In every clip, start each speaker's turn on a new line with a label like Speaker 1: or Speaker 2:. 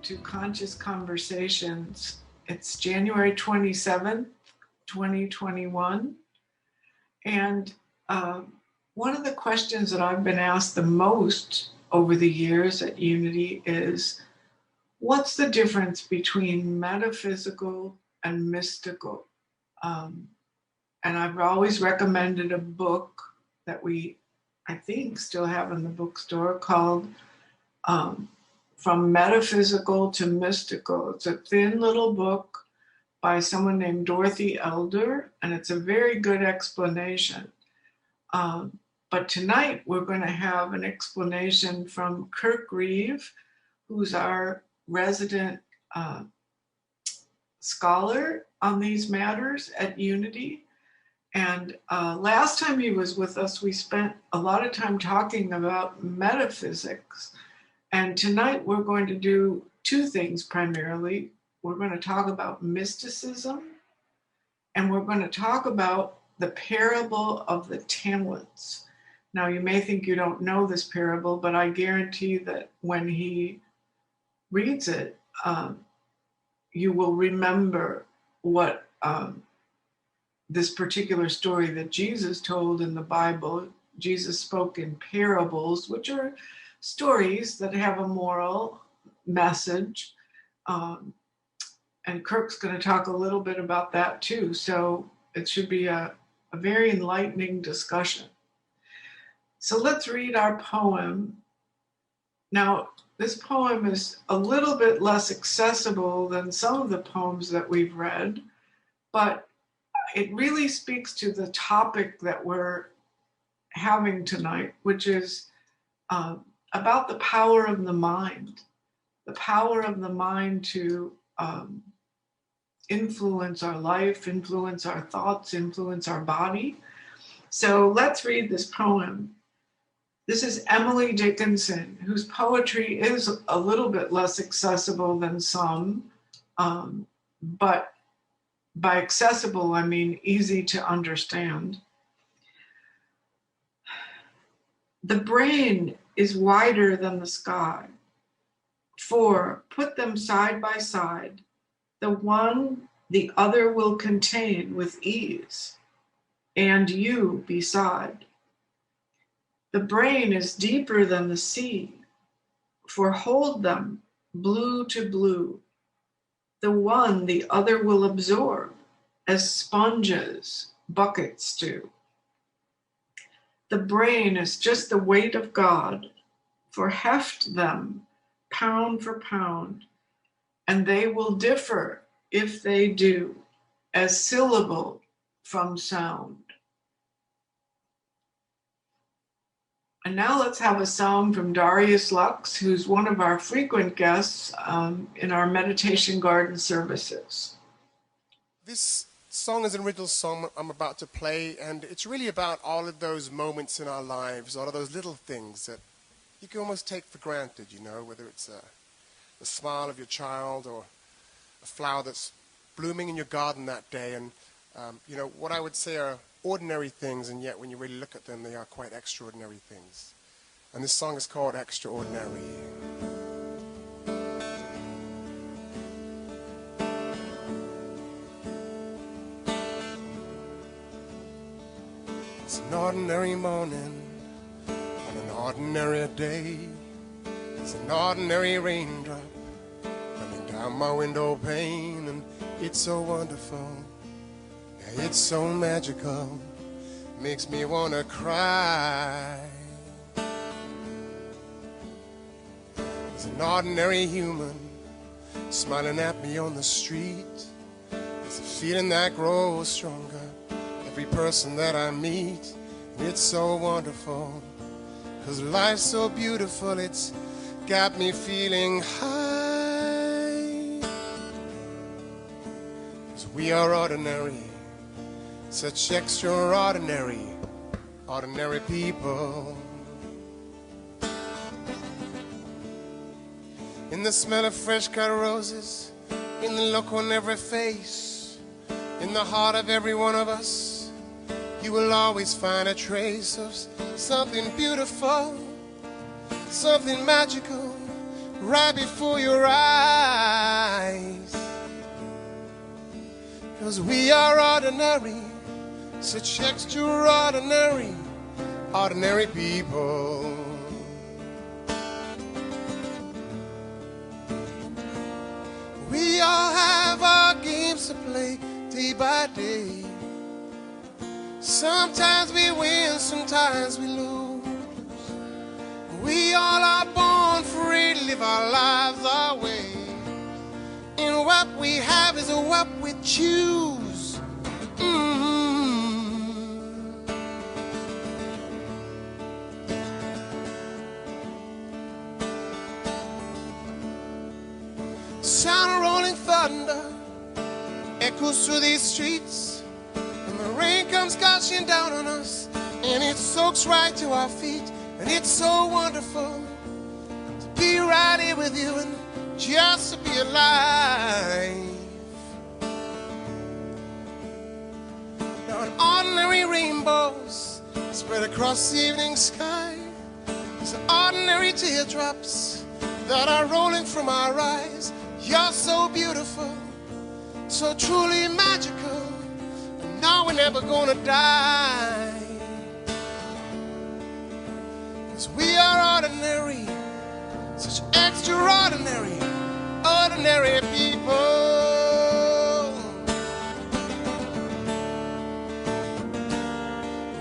Speaker 1: to Conscious Conversations. It's January 27th, 2021. And one of the questions that I've been asked the most over the years at Unity is, what's the difference between metaphysical and mystical? And I've always recommended a book that I think, still have in the bookstore called From Metaphysical to Mystical. It's a thin little book by someone named Dorothy Elder, and it's a very good explanation. But tonight we're going to have an explanation from Kirk Reeve, who's our resident scholar on these matters at Unity. And last time he was with us, we spent a lot of time talking about metaphysics. And tonight we're going to do two things primarily. We're going to talk about mysticism, and we're going to talk about the parable of the talents. Now, you may think you don't know this parable, but I guarantee that when he reads it, you will remember what this particular story that Jesus told in the Bible. Jesus spoke in parables, which are stories that have a moral message. And Kirk's going to talk a little bit about that too. So it should be a very enlightening discussion. So let's read our poem. Now, this poem is a little bit less accessible than some of the poems that we've read, but it really speaks to the topic that we're having tonight, which is about the power of the mind to influence our life, influence our thoughts, influence our body. So let's read this poem. This is Emily Dickinson, whose poetry is a little bit less accessible than some, but by accessible, I mean easy to understand. The brain is wider than the sky, for put them side by side, the one the other will contain with ease, and you beside. The brain is deeper than the sea, for hold them blue to blue, the one the other will absorb, as sponges buckets do. The brain is just the weight of God, for heft them pound for pound, and they will differ, if they do, as syllable from sound. And now let's have a song from Darius Lux, who's one of our frequent guests in our meditation garden services.
Speaker 2: This song is an original song I'm about to play, and it's really about all of those moments in our lives, all of those little things that you can almost take for granted, you know, whether it's the smile of your child or a flower that's blooming in your garden that day. And, you know, what I would say are ordinary things, and yet when you really look at them, they are quite extraordinary things. And this song is called Extraordinary. It's an ordinary morning on an ordinary day. It's an ordinary raindrop running down my window pane, and it's so wonderful. Yeah, it's so magical. Makes me want to cry. There's an ordinary human smiling at me on the street. There's a feeling that grows stronger every person that I meet. It's so wonderful, 'cause life's so beautiful, it's got me feeling high. 'Cause we are ordinary, such extraordinary, ordinary people. In the smell of fresh cut roses, in the look on every face, in the heart of every one of us, you will always find a trace of something beautiful, something magical, right before your eyes. 'Cause we are ordinary, such extraordinary, ordinary people. We all have our games to play day by day. Sometimes we win, sometimes we lose. We all are born free to live our lives our way. And what we have is what we choose. Sound of rolling thunder echoes through these streets, and the rain comes gushing down on us, and it soaks right to our feet. And it's so wonderful to be right here with you and just to be alive. Now an ordinary rainbows spread across the evening sky. These ordinary teardrops that are rolling from our eyes. You're so beautiful, so truly magical, and now we're never gonna die. 'Cause we are ordinary, such extraordinary, ordinary people.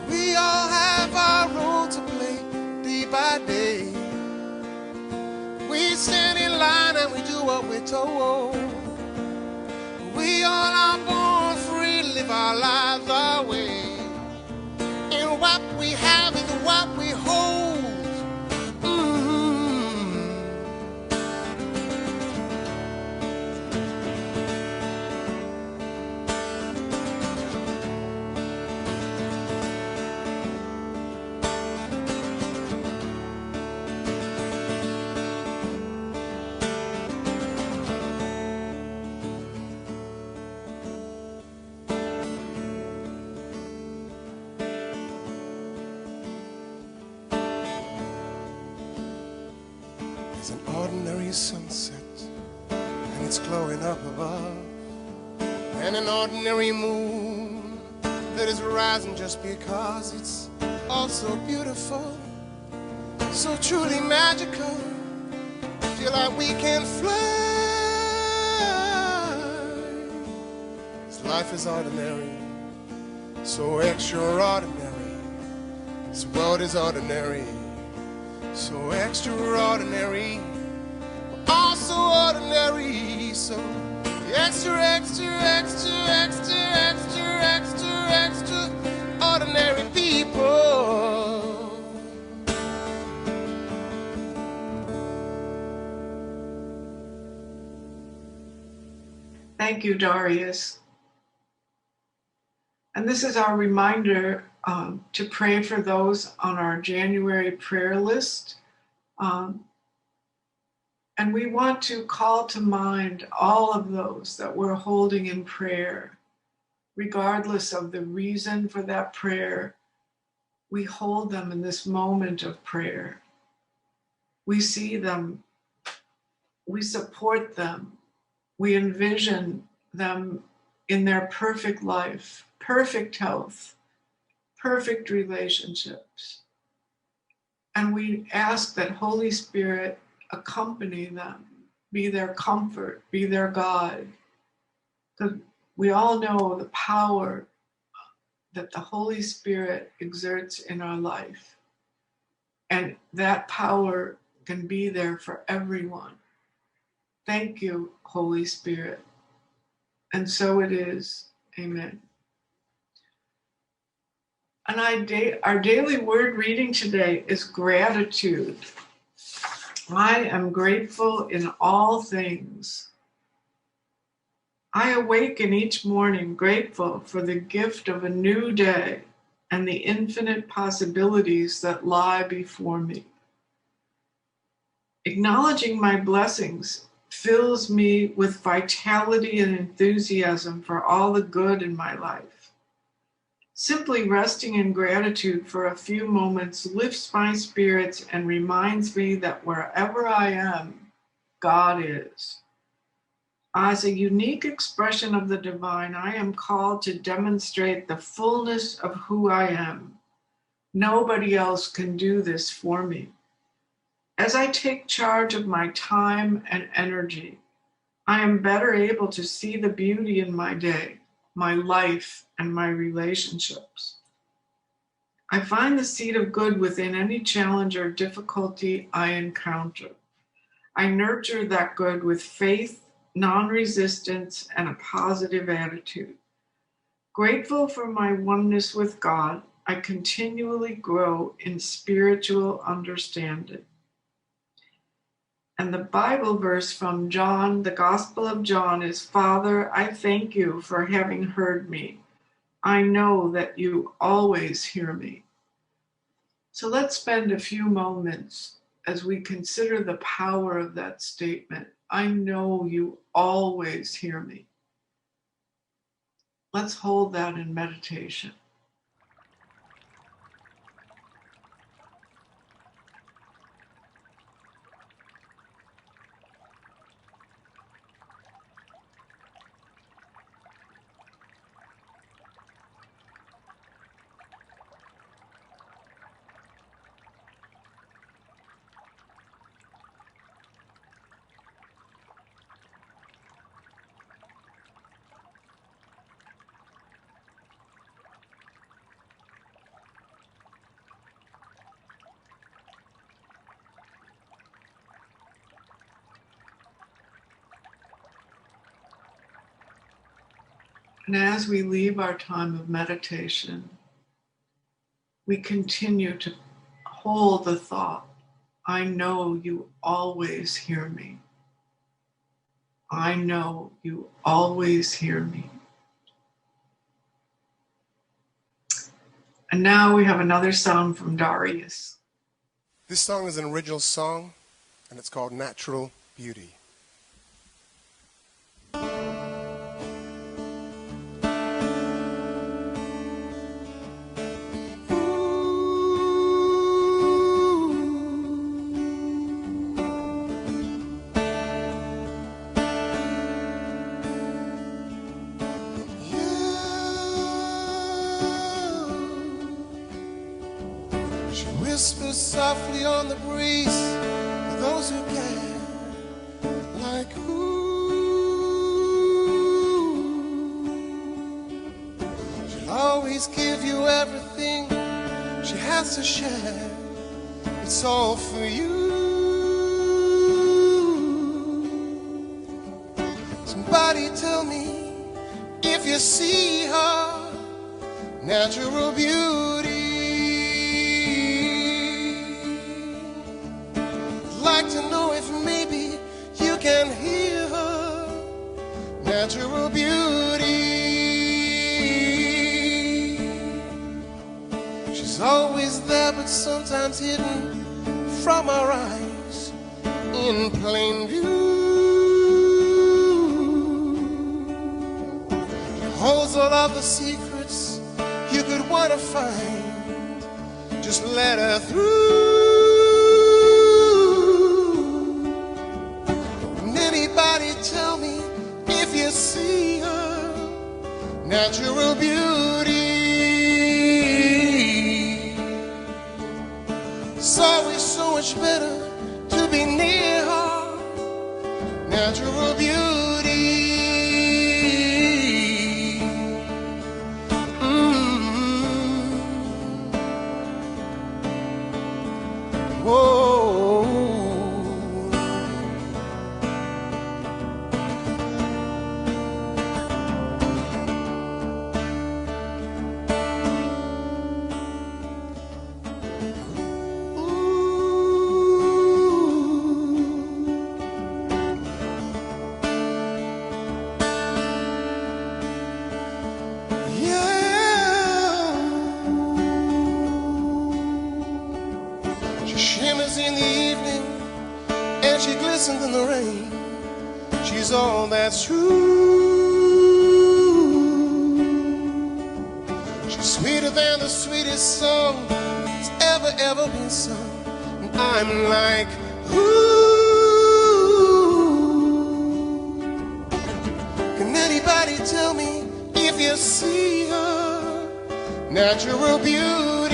Speaker 2: We all have our role to play day by day. We stand in line and we do what we're told. We all are born free to live our lives our way. And what we have is what we hold. It's an ordinary sunset, and it's glowing up above, and an ordinary moon that is rising just because it's also beautiful, so truly magical. Feel like we can fly. This life is ordinary, so extraordinary. This world is ordinary, so extraordinary, all so ordinary, so extra, extra, extra, extra, extra, extra, extra, ordinary people.
Speaker 1: Thank you, Darius. And this is our reminder to pray for those on our January prayer list. And we want to call to mind all of those that we're holding in prayer, regardless of the reason for that prayer. We hold them in this moment of prayer. We see them, we support them, we envision them in their perfect life, perfect health, perfect relationships. And we ask that Holy Spirit accompany them, be their comfort, be their guide. Because we all know the power that the Holy Spirit exerts in our life. And that power can be there for everyone. Thank you, Holy Spirit. And so it is. Amen. And our daily word reading today is gratitude. I am grateful in all things. I awaken each morning grateful for the gift of a new day and the infinite possibilities that lie before me. Acknowledging my blessings fills me with vitality and enthusiasm for all the good in my life. Simply resting in gratitude for a few moments lifts my spirits and reminds me that wherever I am, God is. As a unique expression of the divine, I am called to demonstrate the fullness of who I am. Nobody else can do this for me. As I take charge of my time and energy, I am better able to see the beauty in my day, my life, and my relationships. I find the seed of good within any challenge or difficulty I encounter. I nurture that good with faith, non-resistance, and a positive attitude. Grateful for my oneness with God, I continually grow in spiritual understanding. And the Bible verse from John, the Gospel of John, is, Father, I thank you for having heard me. I know that you always hear me. So let's spend a few moments as we consider the power of that statement. I know you always hear me. Let's hold that in meditation. And as we leave our time of meditation, we continue to hold the thought, I know you always hear me. I know you always hear me. And now we have another song from Darius.
Speaker 2: This song is an original song, and it's called Natural Beauty. Whisper softly on the breeze to those who can, like she'll always give you everything she has to share. It's all for you. Somebody tell me if you see her natural beauty. Like to know if maybe you can hear her natural beauty. She's always there, but sometimes hidden from our eyes in plain view. She holds all of the secrets you could want to find. Just let her through. Tell me if you see her natural beauty. It's always so much better to be near her natural beauty. Whoa. In the evening, and she glistens in the rain. She's all that's true. She's sweeter than the sweetest song that's ever been sung. And I'm like, ooh. Anybody tell me if you see her natural beauty?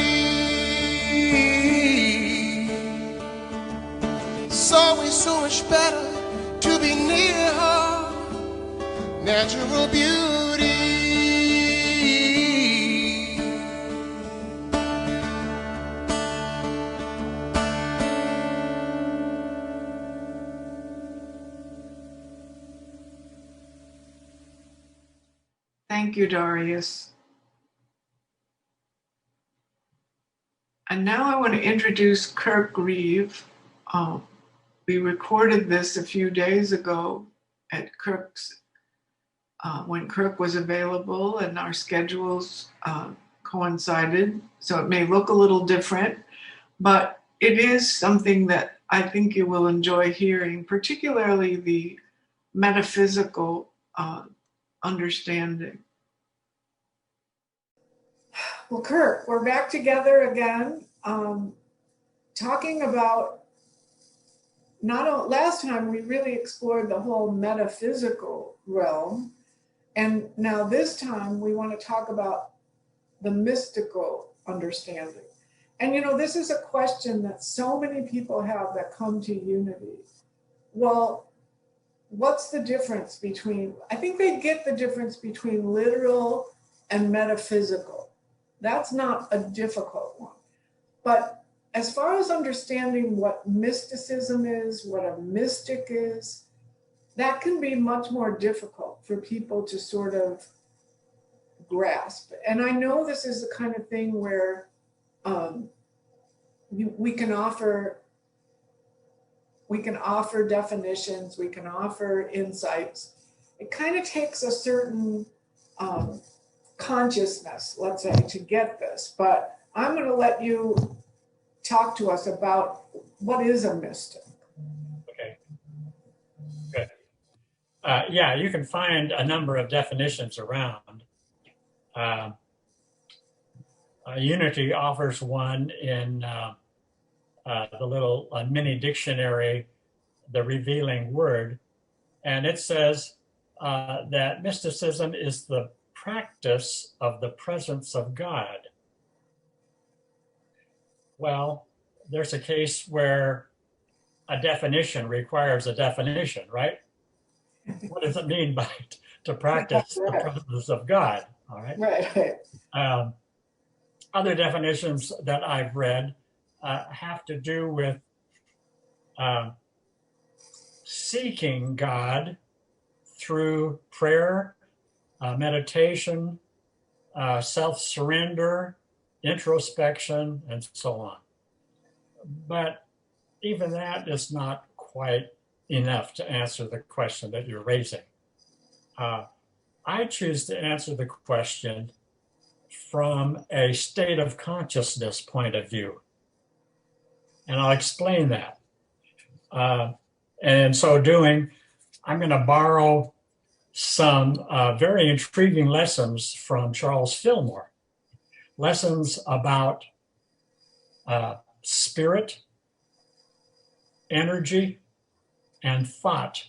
Speaker 2: It's always so much better to be near her natural beauty.
Speaker 1: Thank you, Darius. And now I want to introduce Kirk Reeve. We recorded this a few days ago at Kirk's, when Kirk was available and our schedules coincided. So it may look a little different, but it is something that I think you will enjoy hearing, particularly the metaphysical understanding. Well, Kirk, we're back together again, talking about last time we really explored the whole metaphysical realm, and now this time we want to talk about the mystical understanding. And you know, this is a question that so many people have that come to Unity. Well, what's the difference between, I think they get the difference between literal and metaphysical. That's not a difficult one. But as far as understanding what mysticism is, what a mystic is, that can be much more difficult for people to sort of grasp. And I know this is the kind of thing where we can offer definitions, we can offer insights. It kind of takes a certain consciousness, let's say, to get this. But I'm going to let you talk to us about what is a mystic.
Speaker 3: Okay, good. Yeah, you can find a number of definitions around. Unity offers one in the little mini dictionary, The Revealing Word, and it says that mysticism is the practice of the presence of God. Well, there's a case where a definition requires a definition, right? What does it mean by to practice the presence of God? All right.
Speaker 1: Right.
Speaker 3: Other definitions that I've read have to do with seeking God through prayer, meditation, self-surrender, introspection, and so on. But even that is not quite enough to answer the question that you're raising. I choose to answer the question from a state of consciousness point of view. And I'll explain that. And in so doing, I'm going to borrow some very intriguing lessons from Charles Fillmore. Lessons about spirit, energy, and thought.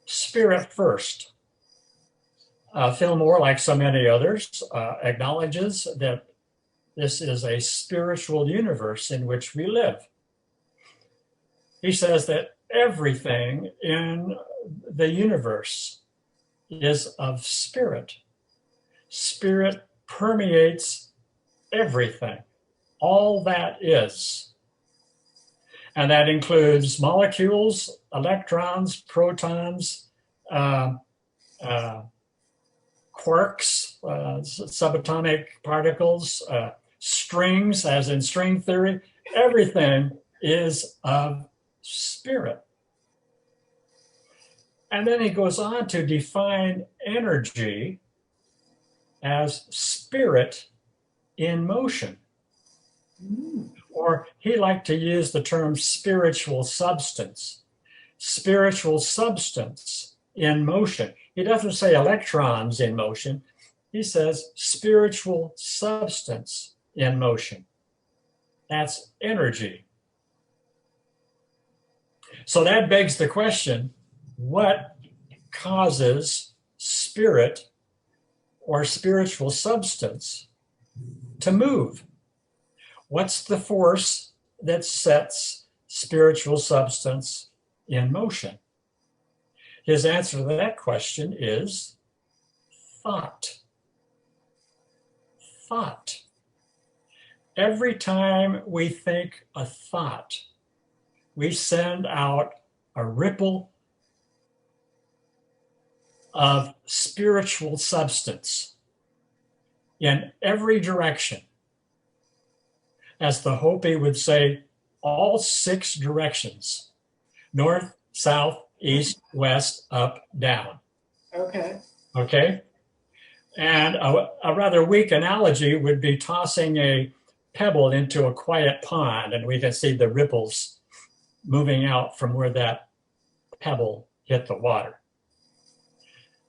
Speaker 3: Spirit first. Fillmore, like so many others, acknowledges that this is a spiritual universe in which we live. He says that everything in the universe is of spirit. Spirit permeates everything, all that is. And that includes molecules, electrons, protons, quarks, subatomic particles, strings, as in string theory. Everything is of spirit. And then he goes on to define energy as spirit in motion. Or he liked to use the term spiritual substance. Spiritual substance in motion. He doesn't say electrons in motion. He says spiritual substance in motion. That's energy. So that begs the question, what causes spirit or spiritual substance to move? What's the force that sets spiritual substance in motion? His answer to that question is thought. Thought. Every time we think a thought, we send out a ripple of spiritual substance in every direction. As the Hopi would say, all 6 directions: north, south, east, west, up, down.
Speaker 1: Okay.
Speaker 3: Okay? And a rather weak analogy would be tossing a pebble into a quiet pond, and we can see the ripples moving out from where that pebble hit the water.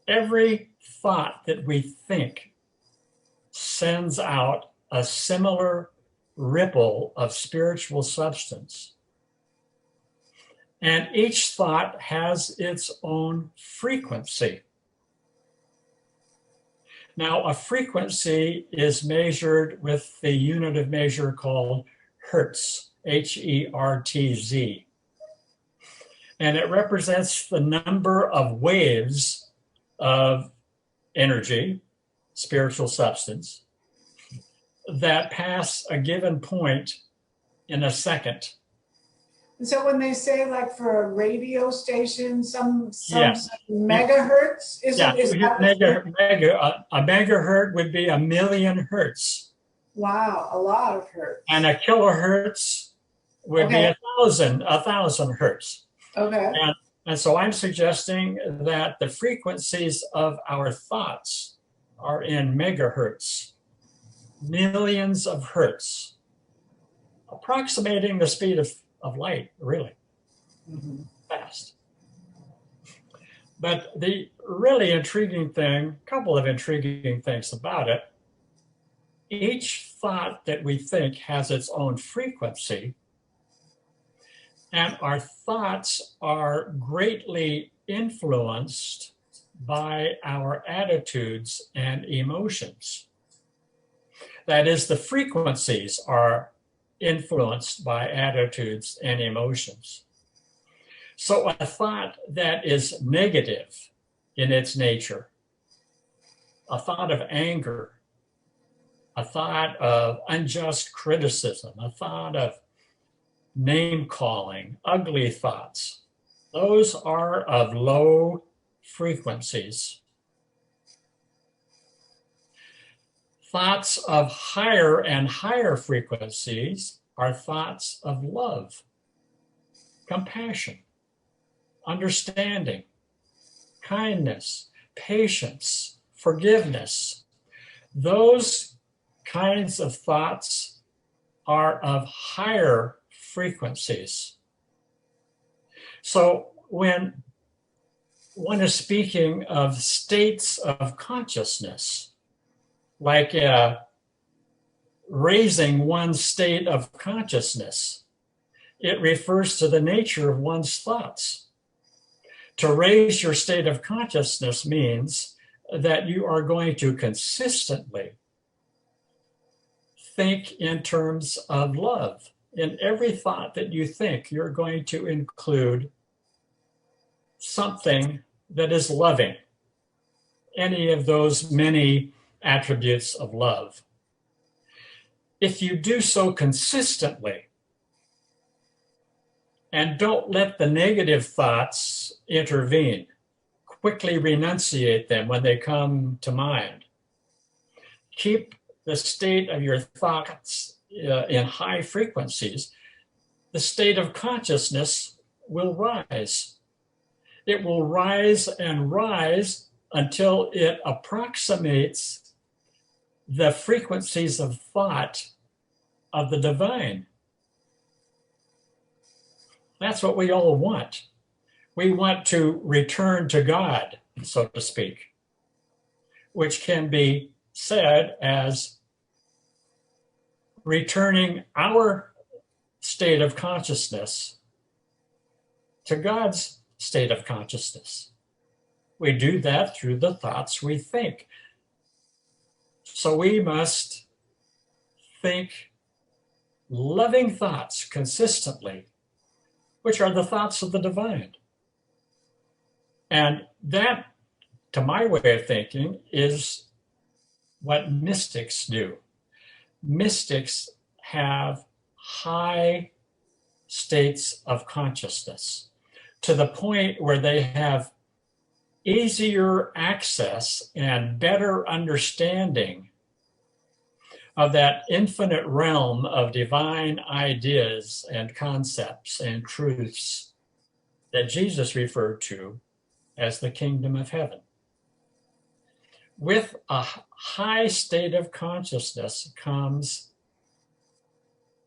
Speaker 3: Every thought that we think sends out a similar ripple of spiritual substance. And each thought has its own frequency. Now, a frequency is measured with the unit of measure called hertz, H-E-R-T-Z. And it represents the number of waves of energy, spiritual substance, that pass a given point in a second.
Speaker 1: And so when they say, like, for a radio station, some
Speaker 3: Yes.
Speaker 1: megahertz, is
Speaker 3: Yeah,
Speaker 1: is that
Speaker 3: a megahertz would be 1,000,000 hertz.
Speaker 1: Wow, a lot of hertz.
Speaker 3: And a kilohertz would be 1,000 hertz.
Speaker 1: Okay.
Speaker 3: And so I'm suggesting that the frequencies of our thoughts are in megahertz, millions of hertz, approximating the speed of light, really.
Speaker 1: Mm-hmm.
Speaker 3: Fast. But the really intriguing thing, a couple of intriguing things about it, each thought that we think has its own frequency, and our thoughts are greatly influenced by our attitudes and emotions. That is, the frequencies are influenced by attitudes and emotions. So a thought that is negative in its nature, a thought of anger, a thought of unjust criticism, a thought of name calling, ugly thoughts, those are of low frequencies. Thoughts of higher and higher frequencies are thoughts of love, compassion, understanding, kindness, patience, forgiveness. Those kinds of thoughts are of higher frequencies. So when one is speaking of states of consciousness, like raising one's state of consciousness, it refers to the nature of one's thoughts. To raise your state of consciousness means that you are going to consistently think in terms of love. In every thought that you think, you're going to include something that is loving, any of those many attributes of love. If you do so consistently and don't let the negative thoughts intervene, quickly renunciate them when they come to mind, keep the state of your thoughts in high frequencies, the state of consciousness will rise. It will rise and rise until it approximates the frequencies of thought of the divine. That's what we all want. We want to return to God, so to speak, which can be said as returning our state of consciousness to God's state of consciousness. We do that through the thoughts we think. So we must think loving thoughts consistently, which are the thoughts of the divine. And that, to my way of thinking, is what mystics do. Mystics have high states of consciousness to the point where they have easier access and better understanding of that infinite realm of divine ideas and concepts and truths that Jesus referred to as the kingdom of heaven. With a high state of consciousness comes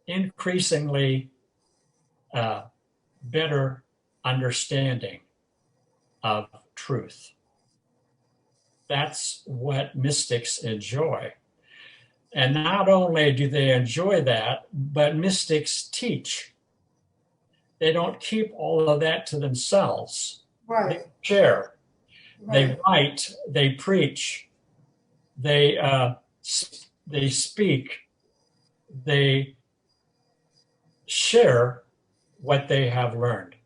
Speaker 3: increasingly better understanding of truth. That's what mystics enjoy. And not only do they enjoy that, but mystics teach. They don't keep all of that to themselves.
Speaker 1: Right.
Speaker 3: They share.
Speaker 1: Right.
Speaker 3: They write. They preach. They speak. They share what they have learned.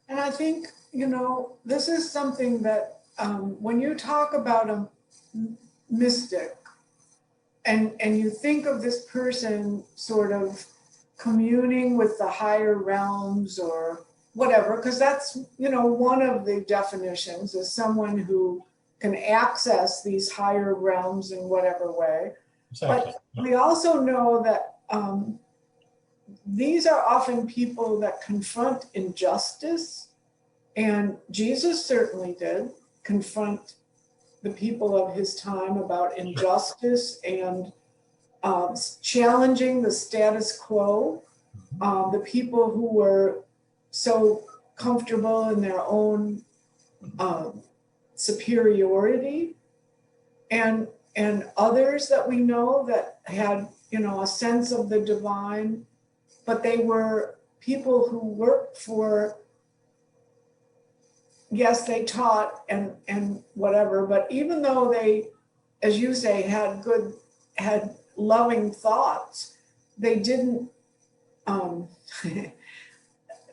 Speaker 1: And I think, this is something that when you talk about a mystic and you think of this person sort of communing with the higher realms or whatever, because that's, one of the definitions is someone who can access these higher realms in whatever way.
Speaker 3: Exactly.
Speaker 1: But we also know that these are often people that confront injustice, and Jesus certainly did confront the people of his time about injustice and challenging the status quo, the people who were so comfortable in their own superiority, and others that we know that had a sense of the divine, but they were people who worked for, yes, they taught and whatever, but even though they, as you say, had loving thoughts, they didn't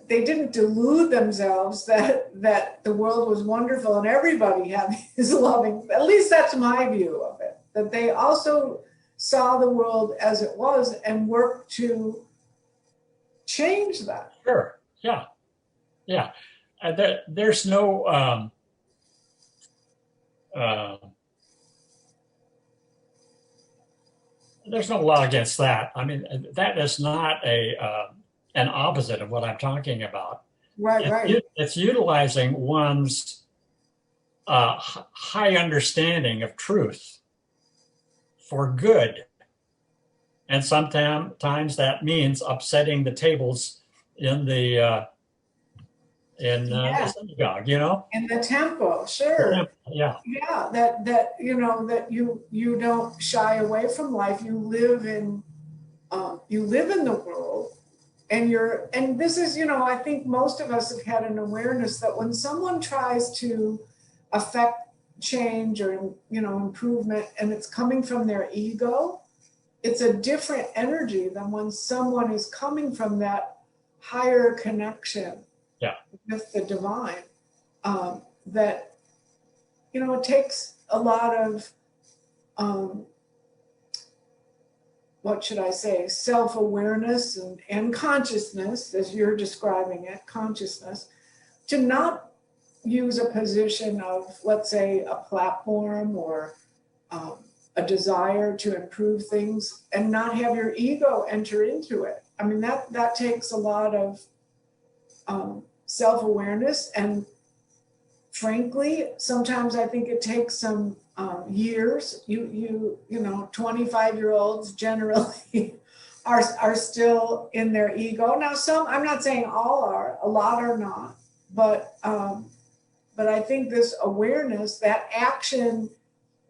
Speaker 1: they didn't delude themselves that the world was wonderful and everybody had these loving, at least that's my view of it, that they also saw the world as it was and worked to change that.
Speaker 3: Sure. Yeah. Yeah. There's no there's no law against that. I mean, that is not an opposite of what I'm talking about.
Speaker 1: Right.
Speaker 3: It's utilizing one's high understanding of truth for good. And sometimes that means upsetting the tables in the synagogue,
Speaker 1: In the temple, sure.
Speaker 3: Yeah.
Speaker 1: Yeah, that you don't shy away from life. You live in the world, and this is, I think most of us have had an awareness that when someone tries to affect change or improvement, and it's coming from their ego, it's a different energy than when someone is coming from that higher connection with the divine. That it takes a lot of what should I say, self-awareness and consciousness, as you're describing it, consciousness, to not use a position of, let's say, a platform or a desire to improve things and not have your ego enter into it. I mean, that takes a lot of self-awareness, and frankly, sometimes I think it takes some years. 25-year-olds generally are still in their ego. Now, some, I'm not saying all are, a lot are not, but I think this awareness, that action,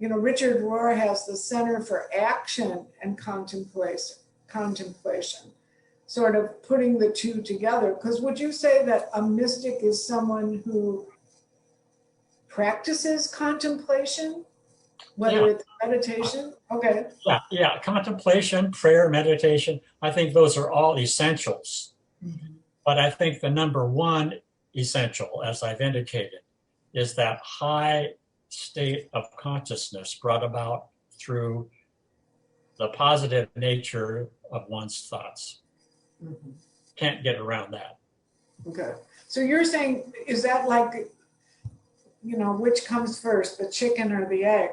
Speaker 1: Richard Rohr has the Center for Action and Contemplation, sort of putting the two together. Because would you say that a mystic is someone who practices contemplation, whether it's meditation? Okay.
Speaker 3: Yeah. Contemplation, prayer, meditation. I think those are all essentials.
Speaker 1: Mm-hmm.
Speaker 3: But I think the number one essential, as I've indicated, is that high state of consciousness brought about through the positive nature of one's thoughts.
Speaker 1: Mm-hmm.
Speaker 3: Can't get around that.
Speaker 1: Okay. So you're saying, is that like, which comes first, the chicken or the egg?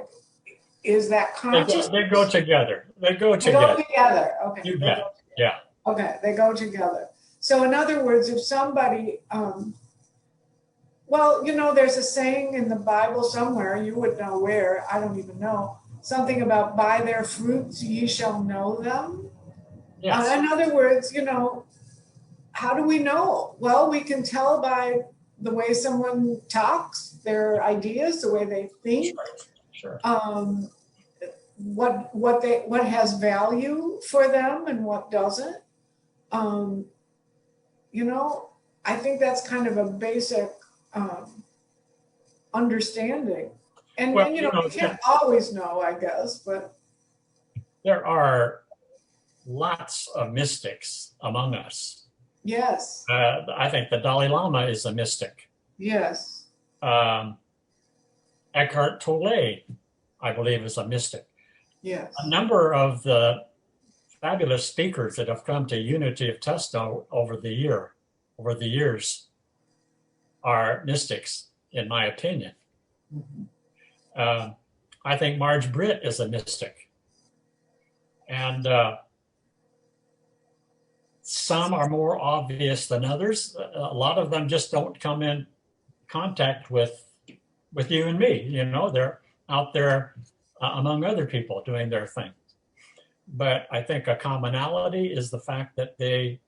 Speaker 1: Is that conscious?
Speaker 3: They go together. They go
Speaker 1: They go
Speaker 3: together.
Speaker 1: together. Okay.
Speaker 3: You
Speaker 1: They
Speaker 3: bet.
Speaker 1: go together.
Speaker 3: Yeah.
Speaker 1: Okay, they go together. So in other words, if somebody, there's a saying in the Bible somewhere, you would know where, I don't even know, something about by their fruits ye shall know them.
Speaker 3: Yes.
Speaker 1: In other words, how do we know? Well, we can tell by the way someone talks, their ideas, the way they think,
Speaker 3: Sure.
Speaker 1: what has value for them and what doesn't. I think that's kind of a basic understanding. And,
Speaker 3: Well,
Speaker 1: we can't always know, I guess, but.
Speaker 3: There are lots of mystics among us.
Speaker 1: Yes.
Speaker 3: I think the Dalai Lama is a mystic.
Speaker 1: Yes.
Speaker 3: Eckhart Tolle, I believe, is a mystic.
Speaker 1: Yes.
Speaker 3: A number of the fabulous speakers that have come to Unity of Testo over the years are mystics, in my opinion.
Speaker 1: Mm-hmm.
Speaker 3: I think Marge Britt is a mystic. And some are more obvious than others. A lot of them just don't come in contact with you and me. They're out there among other people doing their thing. But I think a commonality is the fact that they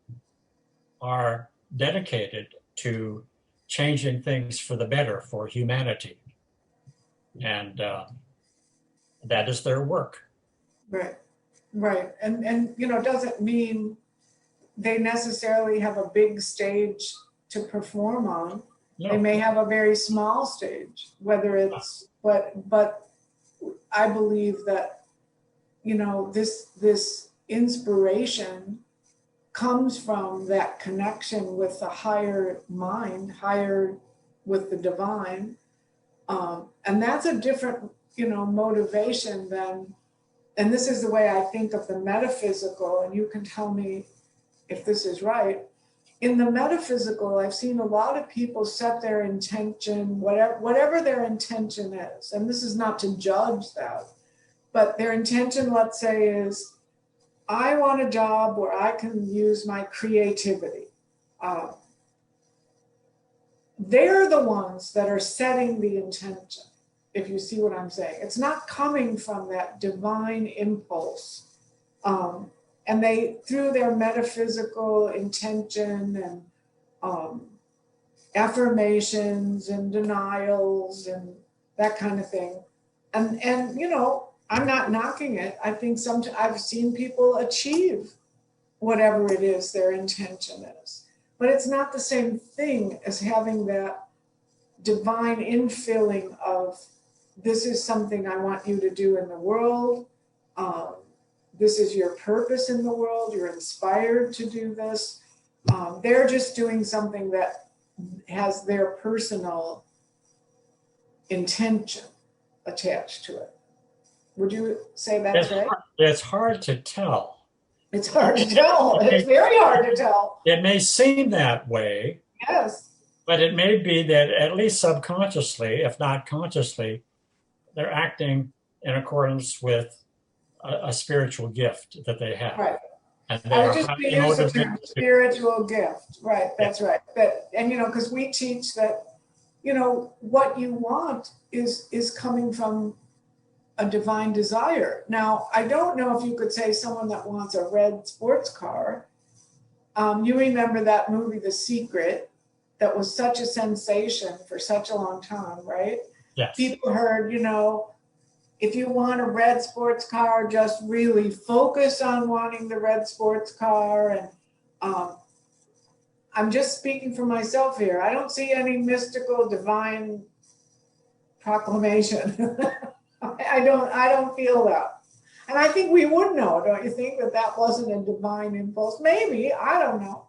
Speaker 3: are dedicated to changing things for the better for humanity. And that is their work.
Speaker 1: Right. Right. And doesn't mean they necessarily have a big stage to perform on. No. They may have a very small stage, whether it's, but I believe that, this inspiration comes from that connection with the higher mind, higher with the divine. And that's a different, motivation than, and this is the way I think of the metaphysical, and you can tell me if this is right. In the metaphysical, I've seen a lot of people set their intention, whatever their intention is, and this is not to judge that, but their intention, let's say, is, I want a job where I can use my creativity. They're the ones that are setting the intention, if you see what I'm saying. It's not coming from that divine impulse. And they, through their metaphysical intention and affirmations and denials and that kind of thing. And I'm not knocking it. I think I've seen people achieve whatever it is their intention is. But it's not the same thing as having that divine infilling of, this is something I want you to do in the world. This is your purpose in the world. You're inspired to do this. They're just doing something that has their personal intention attached to it. Would you say that's right?
Speaker 3: It's hard to tell.
Speaker 1: It's hard to tell. It's very hard to tell.
Speaker 3: It may seem that way.
Speaker 1: Yes.
Speaker 3: But it may be that at least subconsciously, if not consciously, they're acting in accordance with a spiritual gift that they have.
Speaker 1: Right.
Speaker 3: And
Speaker 1: I was just going to use the term spiritual gift. Right. That's right. And because we teach that, what you want is coming from a divine desire. Now, I don't know if you could say someone that wants a red sports car. You remember that movie, The Secret, that was such a sensation for such a long time, right?
Speaker 3: Yes.
Speaker 1: People heard, if you want a red sports car, just really focus on wanting the red sports car. And I'm just speaking for myself here. I don't see any mystical divine proclamation. I don't feel that. And I think we would know, don't you think, that that wasn't a divine impulse? Maybe, I don't know.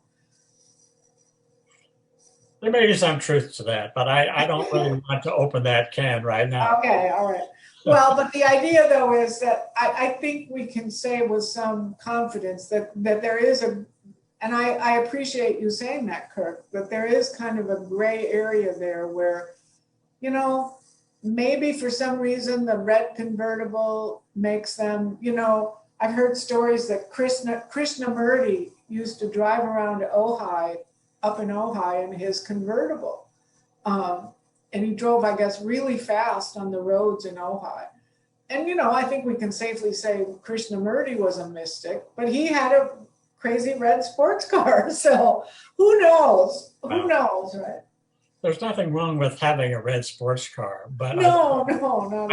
Speaker 3: There may be some truth to that, but I don't really want to open that can right now.
Speaker 1: Okay, all right. Well, but the idea, though, is that I think we can say with some confidence that there is and I appreciate you saying that, Kirk, that there is kind of a gray area there where, you know, maybe for some reason the red convertible makes them, you know, I've heard stories that Krishnamurti used to drive around Ojai, up in Ojai, in his convertible. And he drove, I guess, really fast on the roads in Ojai. And, you know, I think we can safely say Krishnamurti was a mystic, but he had a crazy red sports car. So who knows? Who knows, right?
Speaker 3: There's nothing wrong with having a red sports car, but
Speaker 1: no, not at all.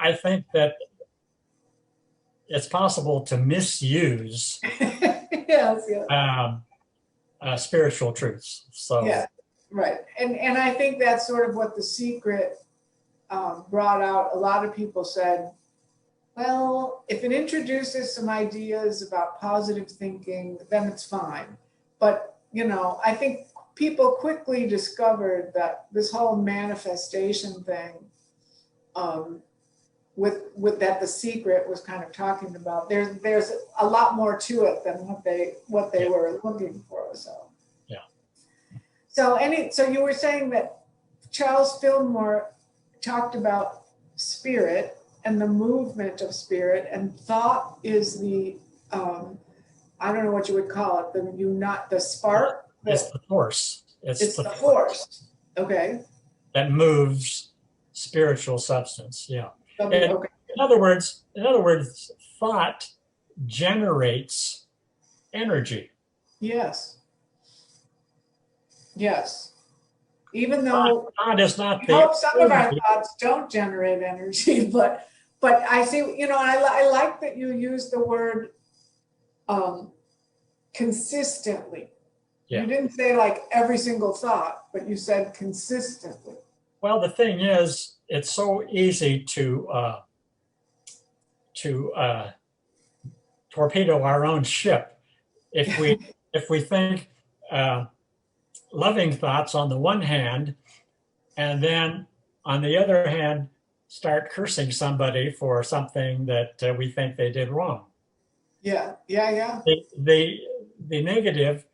Speaker 3: I think that it's possible to misuse
Speaker 1: yes.
Speaker 3: Spiritual truths. So
Speaker 1: yeah, right. And I think that's sort of what The Secret brought out. A lot of people said, well, if it introduces some ideas about positive thinking, then it's fine. But, you know, I think people quickly discovered that this whole manifestation thing, with that The Secret was kind of talking about, there's a lot more to it than what they were looking for. So
Speaker 3: yeah.
Speaker 1: So you were saying that Charles Fillmore talked about spirit and the movement of spirit, and thought is the I don't know what you would call it, the spark.
Speaker 3: It's the force.
Speaker 1: It's the force. Okay.
Speaker 3: That moves spiritual substance. Yeah.
Speaker 1: Okay.
Speaker 3: In other words, thought generates energy.
Speaker 1: Yes. Even though
Speaker 3: thought is not
Speaker 1: I hope some of our thoughts don't generate energy, but I see, you know, I like that you use the word consistently.
Speaker 3: Yeah.
Speaker 1: You didn't say like every single thought, but you said consistently.
Speaker 3: Well, the thing is, it's so easy to torpedo our own ship if we think loving thoughts on the one hand, and then on the other hand start cursing somebody for something that we think they did wrong.
Speaker 1: Yeah.
Speaker 3: The negative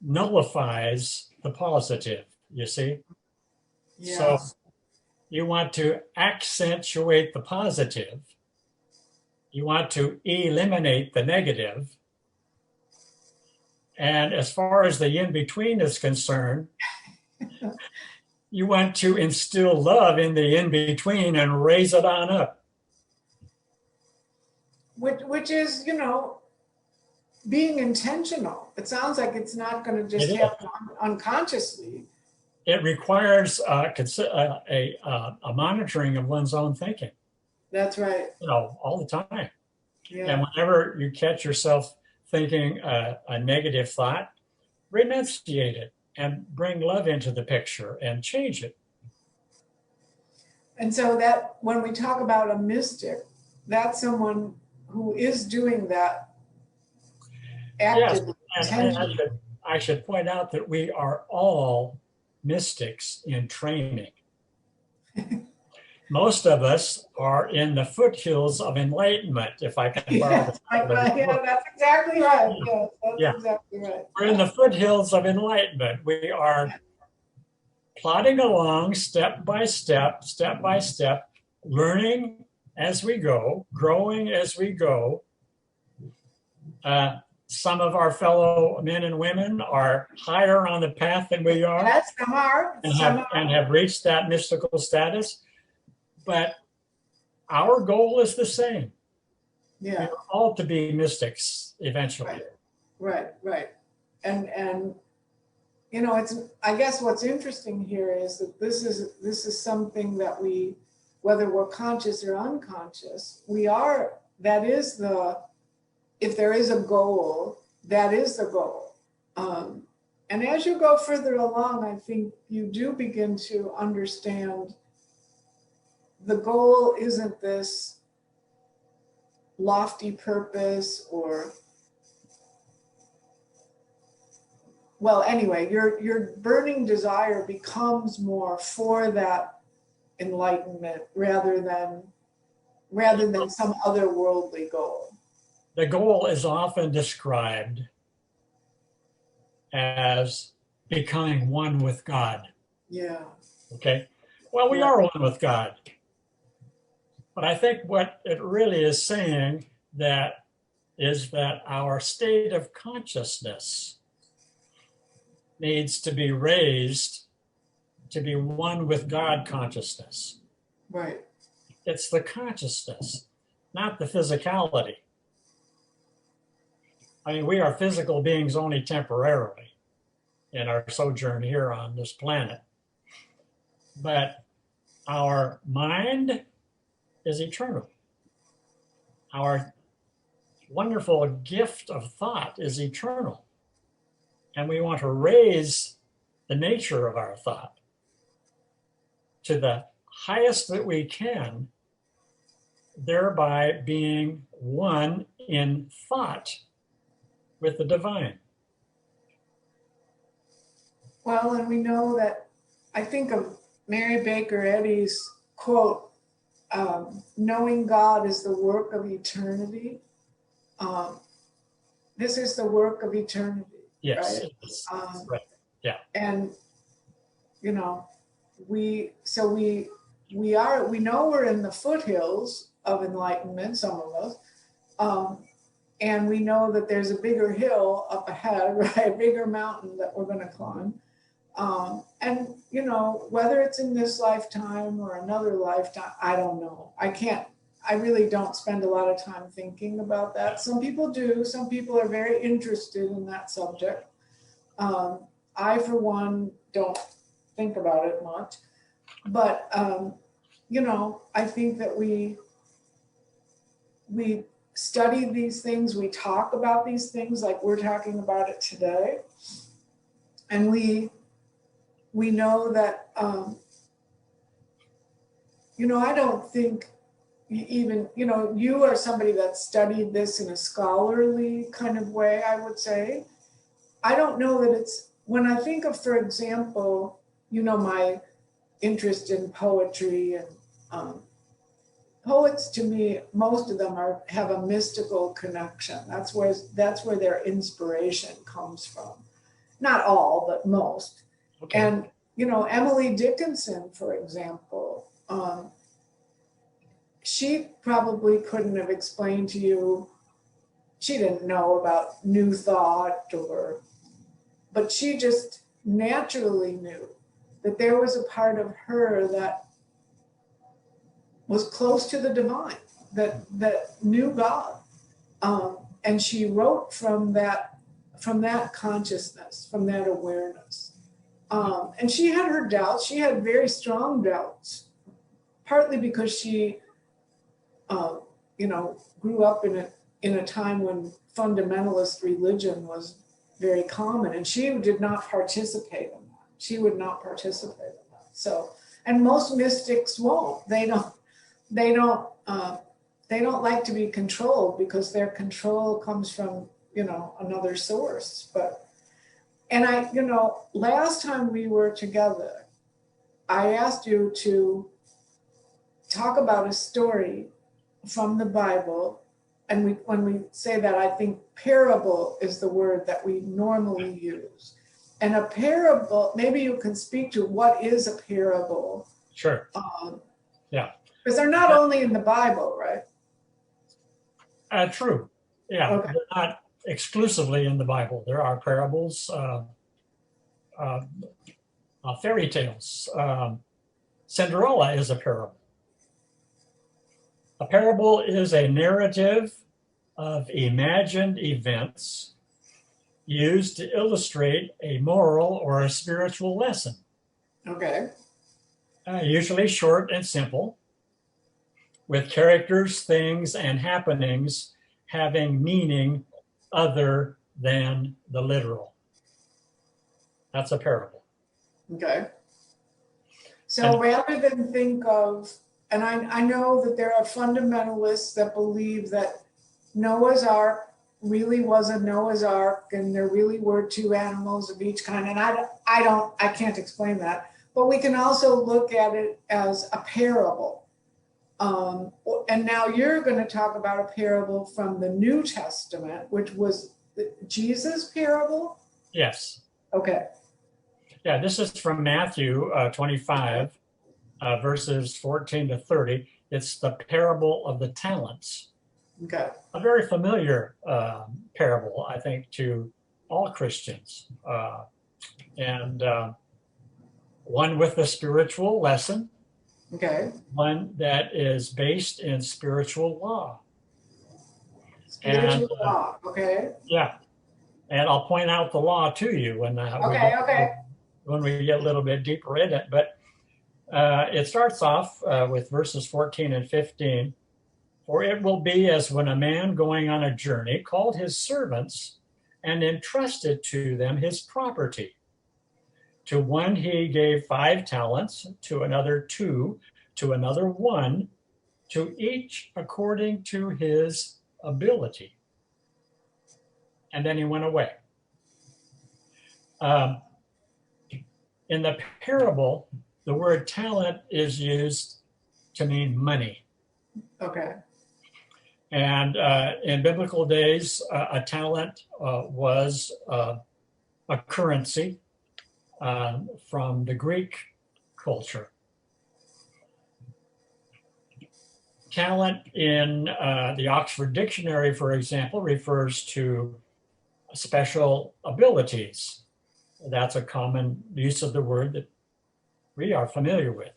Speaker 3: nullifies the positive, you see?
Speaker 1: Yes.
Speaker 3: So you want to accentuate the positive. You want to eliminate the negative. And as far as the in-between is concerned, you want to instill love in the in-between and raise it on up.
Speaker 1: Which is, you know, being intentional. It sounds like it's not going to just happen unconsciously.
Speaker 3: It requires a monitoring of one's own thinking.
Speaker 1: That's right.
Speaker 3: You know, all the time.
Speaker 1: Yeah.
Speaker 3: And whenever you catch yourself thinking a negative thought, renunciate it and bring love into the picture and change it.
Speaker 1: And so that when we talk about a mystic, that's someone who is doing that actively.
Speaker 3: Yes, and I should point out that we are all mystics in training. Most of us are in the foothills of enlightenment, if I can borrow the
Speaker 1: yeah, that's exactly right. Yes, that's exactly right.
Speaker 3: We're in the foothills of enlightenment. We are plodding along step by step, learning as we go, growing as we go. Some of our fellow men and women are higher on the path than we are.
Speaker 1: Yes, some are.
Speaker 3: And have reached that mystical status. But our goal is the same.
Speaker 1: Yeah.
Speaker 3: We're all to be mystics eventually.
Speaker 1: Right. And you know, I guess what's interesting here is that this is something that we, whether we're conscious or unconscious, if there is a goal, that is the goal. And as you go further along, I think you do begin to understand the goal isn't this lofty purpose or, well, anyway, your burning desire becomes more for that enlightenment rather than some other worldly goal.
Speaker 3: The goal is often described as becoming one with God.
Speaker 1: Yeah.
Speaker 3: Okay. Well, we are one with God. But I think what it really is saying is that our state of consciousness needs to be raised to be one with God consciousness.
Speaker 1: Right.
Speaker 3: It's the consciousness, not the physicality. I mean, we are physical beings only temporarily in our sojourn here on this planet. But our mind is eternal. Our wonderful gift of thought is eternal. And we want to raise the nature of our thought to the highest that we can, thereby being one in thought with the divine.
Speaker 1: Well, and we know that, I think of Mary Baker Eddy's quote, knowing God is the work of eternity. This is the work of eternity.
Speaker 3: Yes.
Speaker 1: Right?
Speaker 3: Right. Yeah.
Speaker 1: And, you know, we know we're in the foothills of enlightenment, some of us. And we know that there's a bigger hill up ahead, right? A bigger mountain that we're going to climb. And, you know, whether it's in this lifetime or another lifetime, I don't know. I really don't spend a lot of time thinking about that. Some people do. Some people are very interested in that subject. I, for one, don't think about it much. But, you know, I think that we study these things, we talk about these things like we're talking about it today. And we know that, you know, I don't think even, you know, you are somebody that studied this in a scholarly kind of way, I would say. I don't know that it's, when I think of, for example, you know, my interest in poetry and poets, to me, most of them have a mystical connection. That's where their inspiration comes from. Not all, but most. Okay. And, you know, Emily Dickinson, for example, she probably couldn't have explained to you, she didn't know about New Thought but she just naturally knew that there was a part of her that was close to the divine, that knew God. And she wrote from that consciousness, from that awareness. And she had her doubts. She had very strong doubts, partly because she, you know, grew up in a time when fundamentalist religion was very common, and she did not participate in that. She would not participate in that. So, and most mystics won't. They don't like to be controlled because their control comes from, you know, another source. And I, you know, last time we were together, I asked you to talk about a story from the Bible. And when we say that, I think parable is the word that we normally use. And a parable, maybe you can speak to what is a parable.
Speaker 3: Sure. Yeah.
Speaker 1: Because they're not only in the Bible, right?
Speaker 3: True. Yeah.
Speaker 1: Okay.
Speaker 3: They're not exclusively in the Bible. There are parables, fairy tales. Cinderella is a parable. A parable is a narrative of imagined events used to illustrate a moral or a spiritual lesson.
Speaker 1: Okay.
Speaker 3: Usually short and simple, with characters, things, and happenings having meaning other than the literal. That's a parable.
Speaker 1: Okay. So rather than think of and I know that there are fundamentalists that believe that Noah's Ark really was a Noah's Ark and there really were two animals of each kind. And I can't explain that. But we can also look at it as a parable. And now you're going to talk about a parable from the New Testament, which was Jesus' parable?
Speaker 3: Yes.
Speaker 1: Okay.
Speaker 3: Yeah, this is from Matthew 25, verses 14 to 30. It's the parable of the talents.
Speaker 1: Okay.
Speaker 3: A very familiar parable, I think, to all Christians. And one with a spiritual lesson.
Speaker 1: Okay.
Speaker 3: One that is based in spiritual law.
Speaker 1: Spiritual law. Okay.
Speaker 3: Yeah. And I'll point out the law to you when when we get a little bit deeper in it. But it starts off with verses 14 and 15. For it will be as when a man going on a journey called his servants and entrusted to them his property. To one he gave 5 talents, to another 2, to another 1, to each according to his ability. And then he went away. In the parable, the word talent is used to mean money.
Speaker 1: Okay.
Speaker 3: And in biblical days, a talent was a currency from the Greek culture. Talent in the Oxford Dictionary, for example, refers to special abilities. That's a common use of the word that we are familiar with.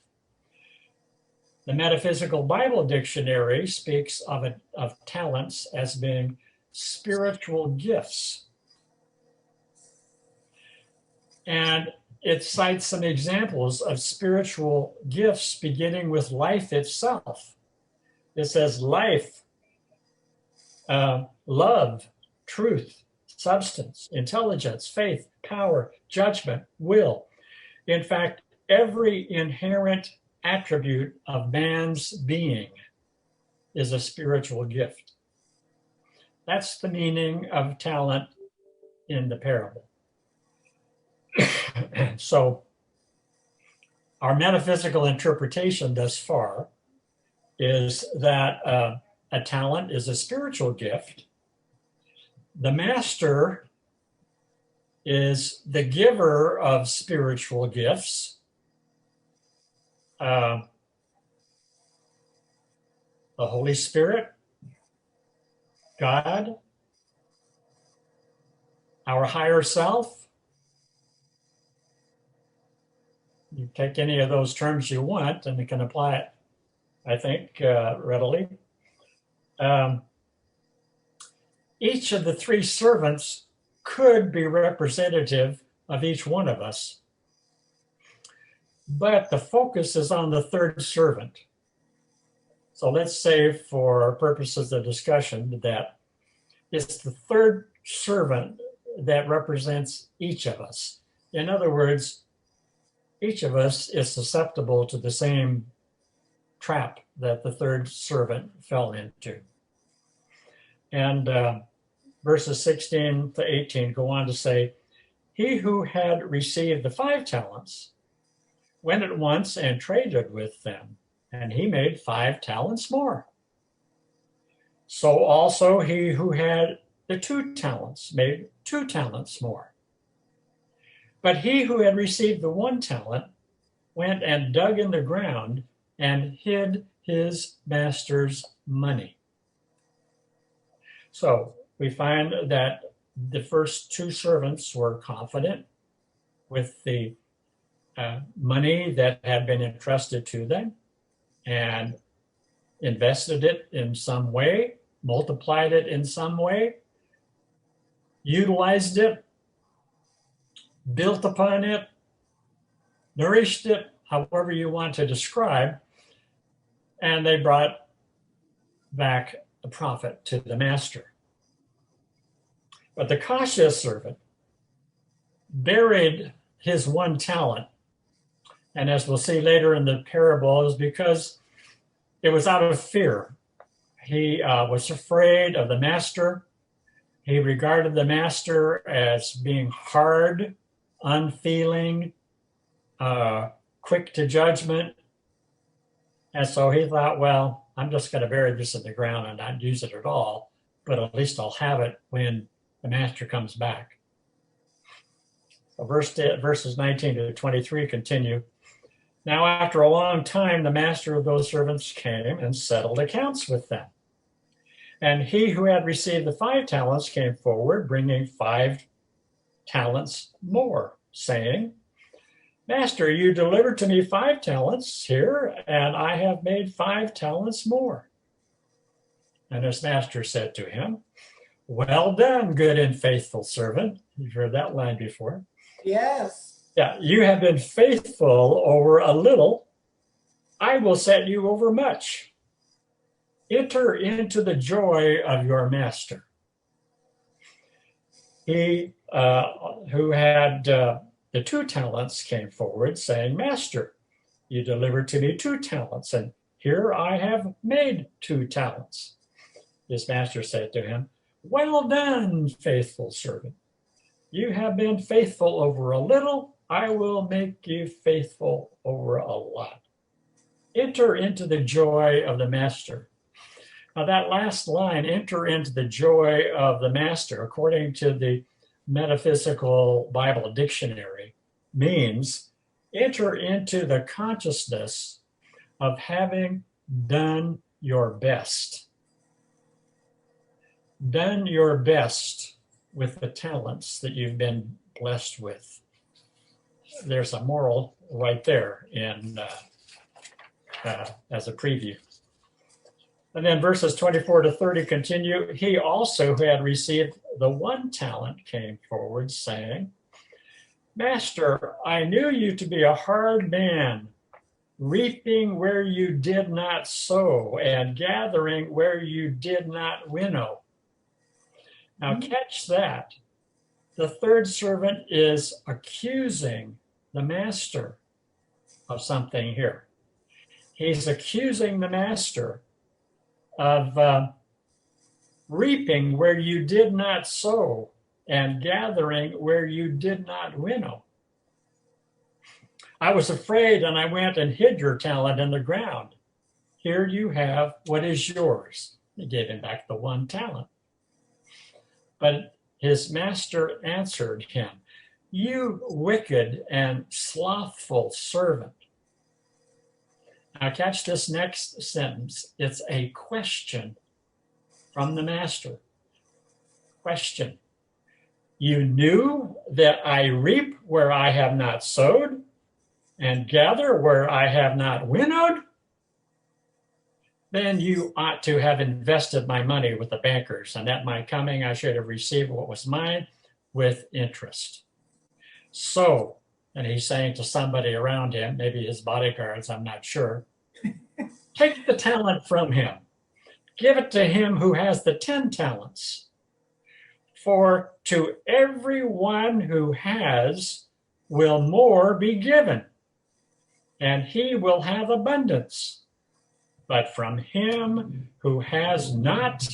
Speaker 3: The Metaphysical Bible Dictionary speaks of talents as being spiritual gifts. And it cites some examples of spiritual gifts beginning with life itself. It says life, love, truth, substance, intelligence, faith, power, judgment, will. In fact, every inherent attribute of man's being is a spiritual gift. That's the meaning of talent in the parable. So our metaphysical interpretation thus far is that a talent is a spiritual gift. The master is the giver of spiritual gifts. The Holy Spirit, God, our higher self. You take any of those terms you want and you can apply it, I think, readily. Each of the 3 servants could be representative of each one of us. But the focus is on the 3rd servant. So let's say for purposes of discussion that it's the 3rd servant that represents each of us. In other words, each of us is susceptible to the same trap that the 3rd servant fell into. And verses 16 to 18 go on to say, he who had received the 5 talents went at once and traded with them, and he made 5 talents more. So also he who had the 2 talents made 2 talents more. But he who had received the 1 talent went and dug in the ground and hid his master's money. So we find that the first 2 servants were confident with the money that had been entrusted to them and invested it in some way, multiplied it in some way, utilized it, built upon it, nourished it, however you want to describe, and they brought back the profit to the master. But the cautious servant buried his 1 talent. And as we'll see later in the parable, is because It was out of fear. He was afraid of the master. He regarded the master as being hard, unfeeling, quick to judgment. And so he thought, well, I'm just going to bury this in the ground and not use it at all, but at least I'll have it when the master comes back. So verses 19 to 23 continue. Now, after a long time, the master of those servants came and settled accounts with them. And he who had received the 5 talents came forward, bringing 5 talents more, saying, Master, you delivered to me 5 talents here, and I have made 5 talents more. And his master said to him, Well done, good and faithful servant. You've heard that line before.
Speaker 4: Yes.
Speaker 3: Yeah, you have been faithful over a little. I will set you over much. Enter into the joy of your master. He who had the 2 talents came forward, saying, Master, you delivered to me 2 talents, and here I have made 2 talents. His master said to him, Well done, faithful servant. You have been faithful over a little. I will make you faithful over a lot. Enter into the joy of the master. Now, that last line, enter into the joy of the master, according to the Metaphysical Bible Dictionary, means enter into the consciousness of having done your best. Done your best with the talents that you've been blessed with. There's a moral right there in as a preview. And then verses 24 to 30 continue. He also who had received the 1 talent came forward, saying, Master, I knew you to be a hard man, reaping where you did not sow and gathering where you did not winnow. Now catch that. The 3rd servant is accusing the master of something here. He's accusing the master of reaping where you did not sow and gathering where you did not winnow. I was afraid and I went and hid your talent in the ground. Here you have what is yours. He gave him back the 1 talent. But his master answered him, You wicked and slothful servant. Now catch this next sentence. It's a question from the master. Question. You knew that I reap where I have not sowed and gather where I have not winnowed? Then you ought to have invested my money with the bankers, and at my coming I should have received what was mine with interest. So, and he's saying to somebody around him, maybe his bodyguards, I'm not sure, take the talent from him. Give it to him who has the 10 talents. For to everyone who has will more be given, and he will have abundance. But from him who has not,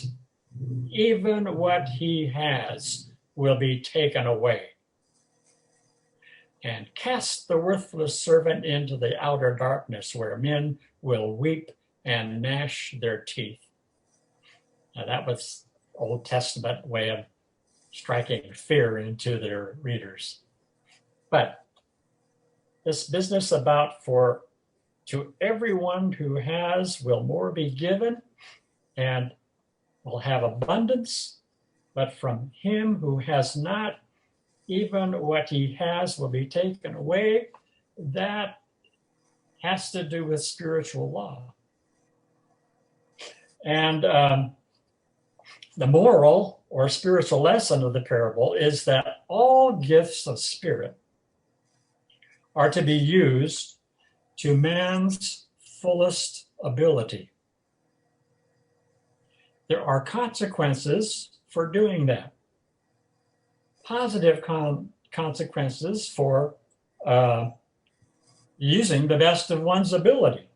Speaker 3: even what he has will be taken away. And cast the worthless servant into the outer darkness, where men will weep and gnash their teeth. Now that was Old Testament way of striking fear into their readers. But this business about for to everyone who has will more be given and will have abundance, but from him who has not, even what he has will be taken away. That has to do with spiritual law. And the moral or spiritual lesson of the parable is that all gifts of spirit are to be used to man's fullest ability. There are consequences for doing that. Positive consequences for using the best of one's ability.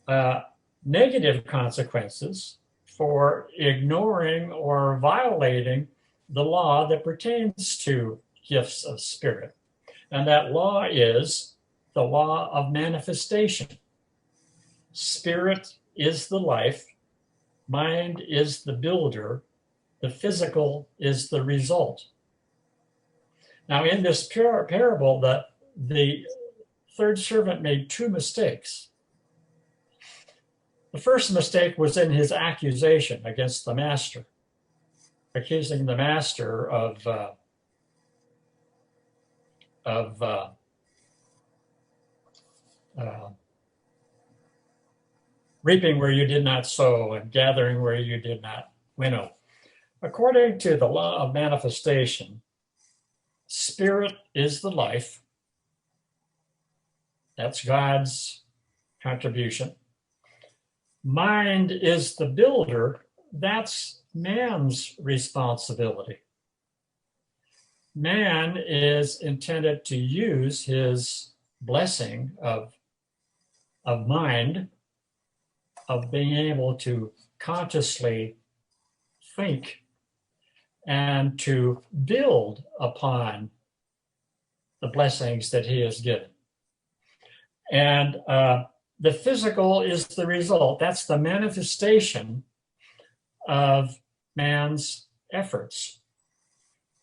Speaker 3: uh, negative consequences for ignoring or violating the law that pertains to gifts of spirit. And that law is the law of manifestation. Spirit is the life, mind is the builder, the physical is the result. Now, in this parable, the third servant made two mistakes. The first mistake was in his accusation against the master, accusing the master of reaping where you did not sow and gathering where you did not winnow. According to the law of manifestation, spirit is the life. That's God's contribution. Mind is the builder. That's man's responsibility. Man is intended to use his blessing of mind, of being able to consciously think and to build upon the blessings that he has given. And the physical is the result. That's the manifestation of man's efforts.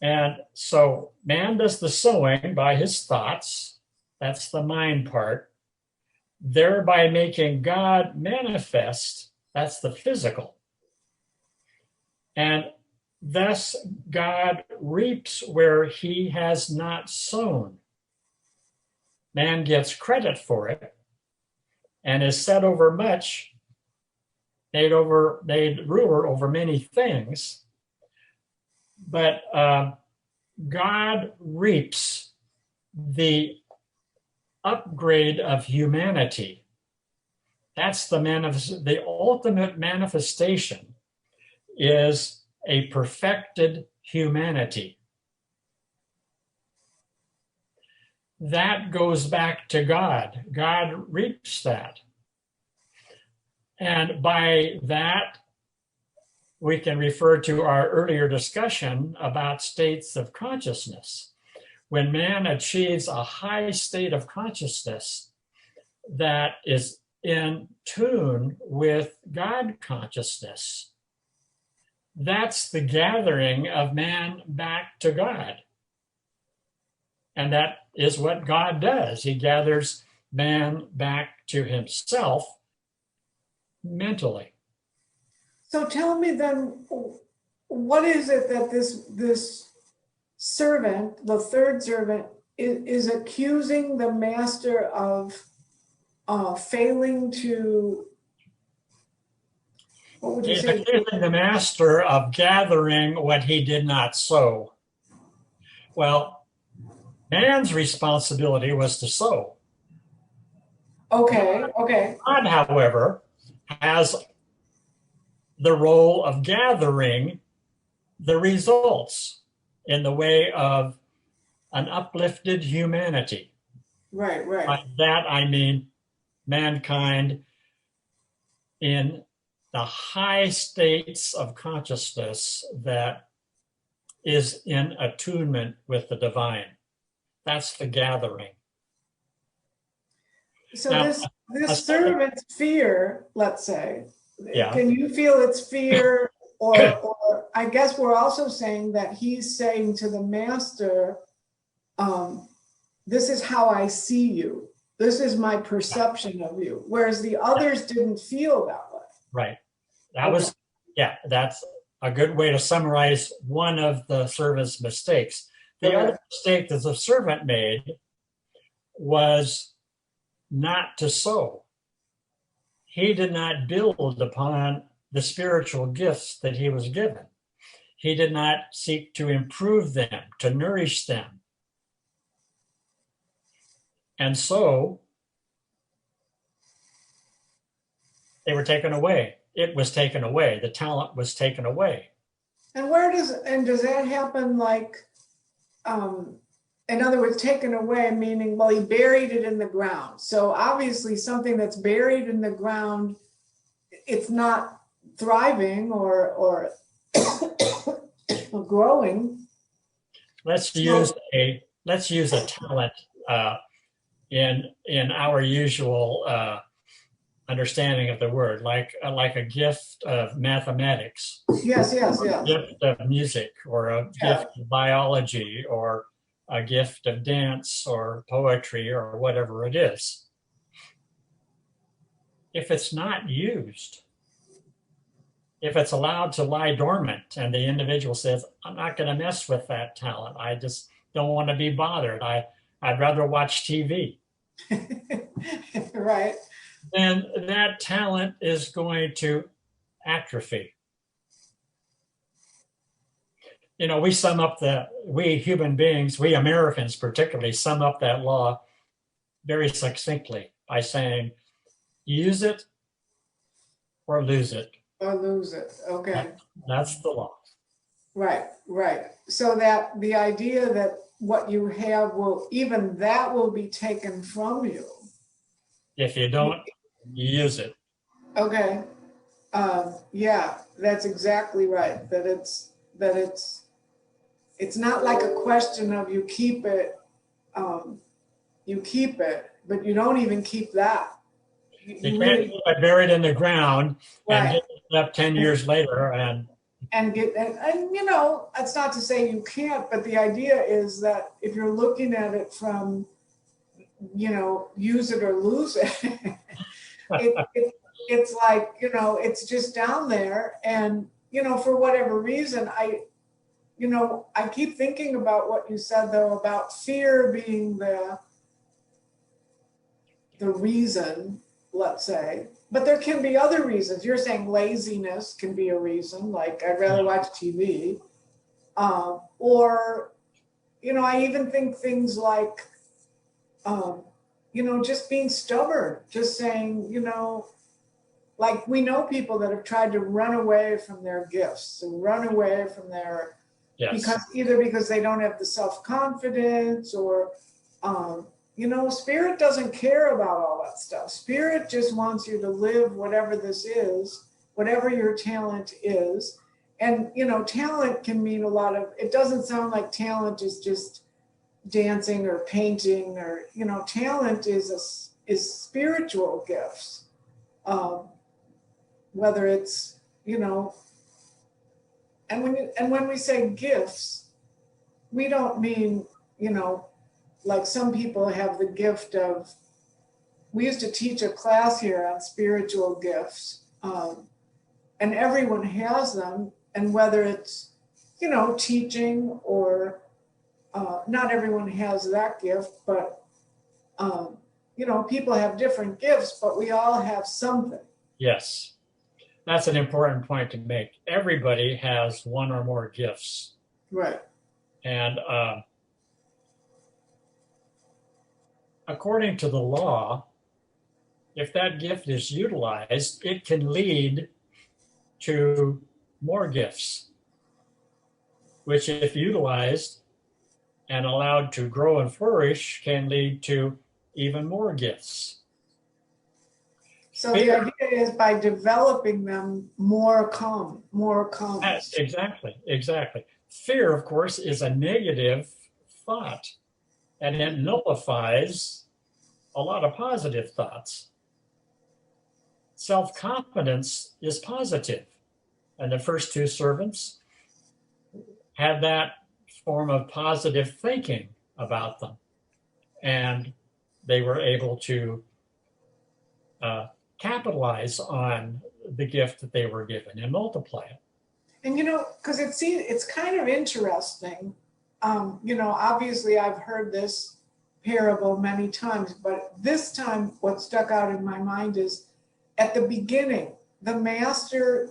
Speaker 3: And so man does the sowing by his thoughts. That's the mind part. Thereby making God manifest. That's the physical. And thus God reaps where he has not sown. Man gets credit for it and is set over much, made ruler over many things. But God reaps the upgrade of humanity. That's the ultimate manifestation is a perfected humanity. That goes back to God. God reaps that. And by that, we can refer to our earlier discussion about states of consciousness. When man achieves a high state of consciousness that is in tune with God consciousness, that's the gathering of man back to God. And that is what God does. He gathers man back to himself mentally.
Speaker 1: So tell me then, what is it that this servant, the third servant, is accusing the master of failing to, what would you
Speaker 3: He's
Speaker 1: say?
Speaker 3: accusing the master of gathering what he did not sow. Well, man's responsibility was to sow.
Speaker 1: Okay.
Speaker 3: God, however, has the role of gathering the results in the way of an uplifted humanity.
Speaker 1: Right.
Speaker 3: By that I mean mankind in the high states of consciousness that is in attunement with the divine. That's the gathering.
Speaker 1: So
Speaker 3: Now,
Speaker 1: this servant's fear, let's say,
Speaker 3: yeah.
Speaker 1: Can you feel its fear? Or I guess we're also saying that he's saying to the master, this is how I see you. This is my perception of you. Whereas the others didn't feel that way.
Speaker 3: Right. That's a good way to summarize one of the servant's mistakes. The other mistake that the servant made was not to sow. He did not build upon the spiritual gifts that he was given. He did not seek to improve them, to nourish them. And so they were taken away. It was taken away. The talent was taken away.
Speaker 1: And does that happen like in other words, taken away, meaning, well, he buried it in the ground. So obviously something that's buried in the ground, it's not thriving or growing.
Speaker 3: Let's use a talent in our usual understanding of the word, like a gift of mathematics,
Speaker 1: Yes, yes,
Speaker 3: a
Speaker 1: yes.
Speaker 3: gift of music, or a gift of biology, or a gift of dance or poetry or whatever it is. If it's not used, if it's allowed to lie dormant and the individual says, I'm not going to mess with that talent, I just don't want to be bothered, I'd rather watch TV,
Speaker 1: Right.
Speaker 3: then that talent is going to atrophy. You know, we human beings, we Americans particularly, sum up that law very succinctly by saying, use it or lose it.
Speaker 1: Or lose it. Okay.
Speaker 3: That's the law.
Speaker 1: Right, right. So that the idea that what you have will, even that will be taken from you.
Speaker 3: If you don't use it.
Speaker 1: Okay. Yeah, that's exactly right. That it's not like a question of you keep it, but you don't even keep that.
Speaker 3: You can't keep it buried in the ground and
Speaker 1: Right.
Speaker 3: get it up 10 years later and
Speaker 1: you know, that's not to say you can't, but the idea is that if you're looking at it from, you know, use it or lose it, it's like, you know, it's just down there. And, you know, for whatever reason, I keep thinking about what you said, though, about fear being the reason, let's say. But there can be other reasons. You're saying laziness can be a reason, like I'd rather watch TV. Or, you know, I even think things like, you know, just being stubborn, just saying, you know, like we know people that have tried to run away from their gifts and run away from their, because they don't have the self-confidence or, you know, spirit doesn't care about all that stuff. Spirit just wants you to live whatever this is, whatever your talent is. And, you know, talent can mean a lot of, it doesn't sound like talent is just dancing or painting or, you know, talent is spiritual gifts. Whether it's, you know, and when we say gifts, we don't mean, you know, like some people have the gift of, we used to teach a class here on spiritual gifts, and everyone has them. And whether it's, you know, teaching or not everyone has that gift, but, you know, people have different gifts, but we all have something.
Speaker 3: Yes, that's an important point to make. Everybody has one or more gifts.
Speaker 1: Right.
Speaker 3: And according to the law, if that gift is utilized, it can lead to more gifts, which, if utilized and allowed to grow and flourish, can lead to even more gifts.
Speaker 1: So the idea is by developing them, more comes.
Speaker 3: Exactly. Fear, of course, is a negative thought, and it nullifies a lot of positive thoughts. Self-confidence is positive, and the first two servants had that form of positive thinking about them, and they were able to capitalize on the gift that they were given and multiply it.
Speaker 1: And, you know, because it's kind of interesting. You know, obviously I've heard this parable many times, but this time what stuck out in my mind is at the beginning, the master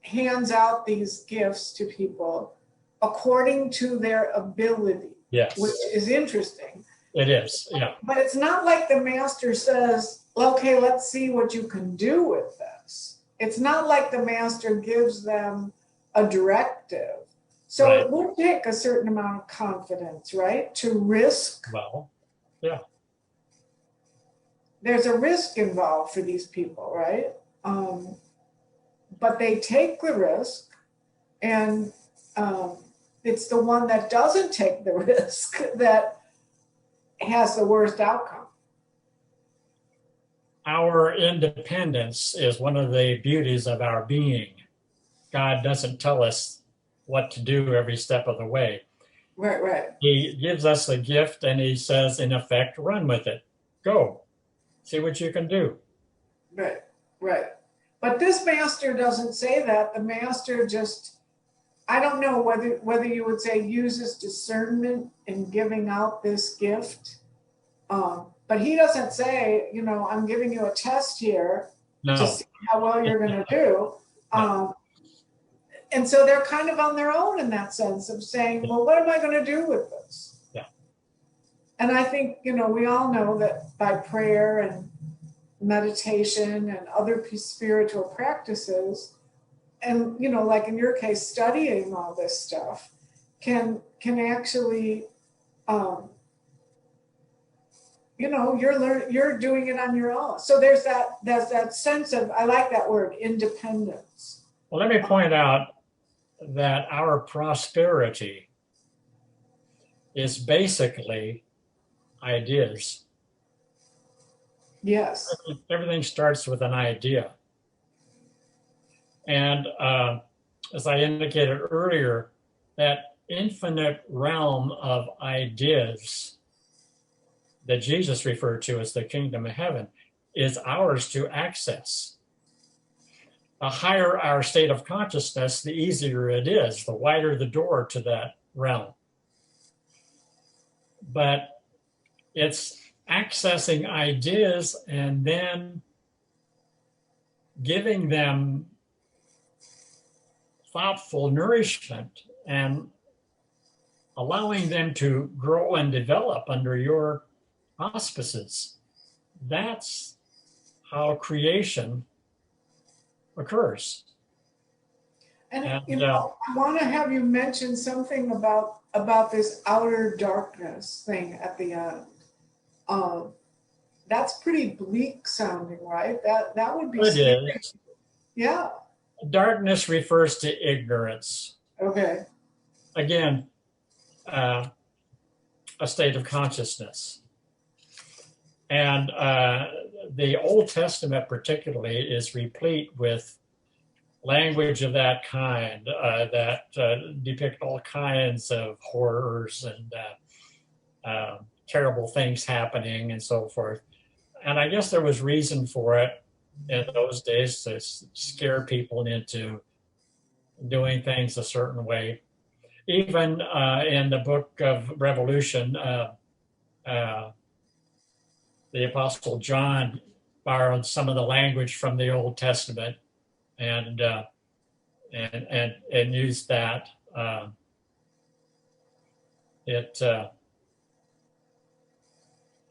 Speaker 1: hands out these gifts to people according to their ability.
Speaker 3: Yes.
Speaker 1: Which is interesting.
Speaker 3: It is, yeah.
Speaker 1: But it's not like the master says, okay, let's see what you can do with this. It's not like the master gives them a directive. So
Speaker 3: Right.
Speaker 1: it would take a certain amount of confidence, right? To risk.
Speaker 3: Well, yeah.
Speaker 1: There's a risk involved for these people, right? But they take the risk, and it's the one that doesn't take the risk that has the worst outcome.
Speaker 3: Our independence is one of the beauties of our being. God doesn't tell us what to do every step of the way.
Speaker 1: Right, right.
Speaker 3: He gives us a gift and he says, in effect, run with it. Go. See what you can do.
Speaker 1: Right, right. But this master doesn't say that. The master just, I don't know whether you would say uses discernment in giving out this gift. But he doesn't say, I'm giving you a test here to
Speaker 3: No.
Speaker 1: see how well you're going to do.
Speaker 3: No.
Speaker 1: And so they're kind of on their own in that sense of saying, well, what am I going to do with this?
Speaker 3: Yeah.
Speaker 1: And I think, we all know that by prayer and meditation and other spiritual practices, and, like in your case, studying all this stuff can actually, you're doing it on your own. So there's that sense of, I like that word, independence.
Speaker 3: Well, let me point out that our prosperity is basically ideas.
Speaker 1: Yes.
Speaker 3: Everything starts with an idea. And as I indicated earlier, that infinite realm of ideas that Jesus referred to as the kingdom of heaven is ours to access. The higher our state of consciousness, the easier it is, the wider the door to that realm. But it's accessing ideas and then giving them thoughtful nourishment and allowing them to grow and develop under your auspices. That's how creation occurs.
Speaker 1: And I want to have you mention something about this outer darkness thing at the end. That's pretty bleak sounding, right? That would be
Speaker 3: It
Speaker 1: scary.
Speaker 3: is.
Speaker 1: Yeah.
Speaker 3: Darkness refers to ignorance.
Speaker 1: Okay.
Speaker 3: Again, a state of consciousness. And the Old Testament particularly is replete with language of that kind that depict all kinds of horrors and terrible things happening and so forth. And I guess there was reason for it in those days to scare people into doing things a certain way. Even in the book of Revelation, the Apostle John borrowed some of the language from the Old Testament and used that. It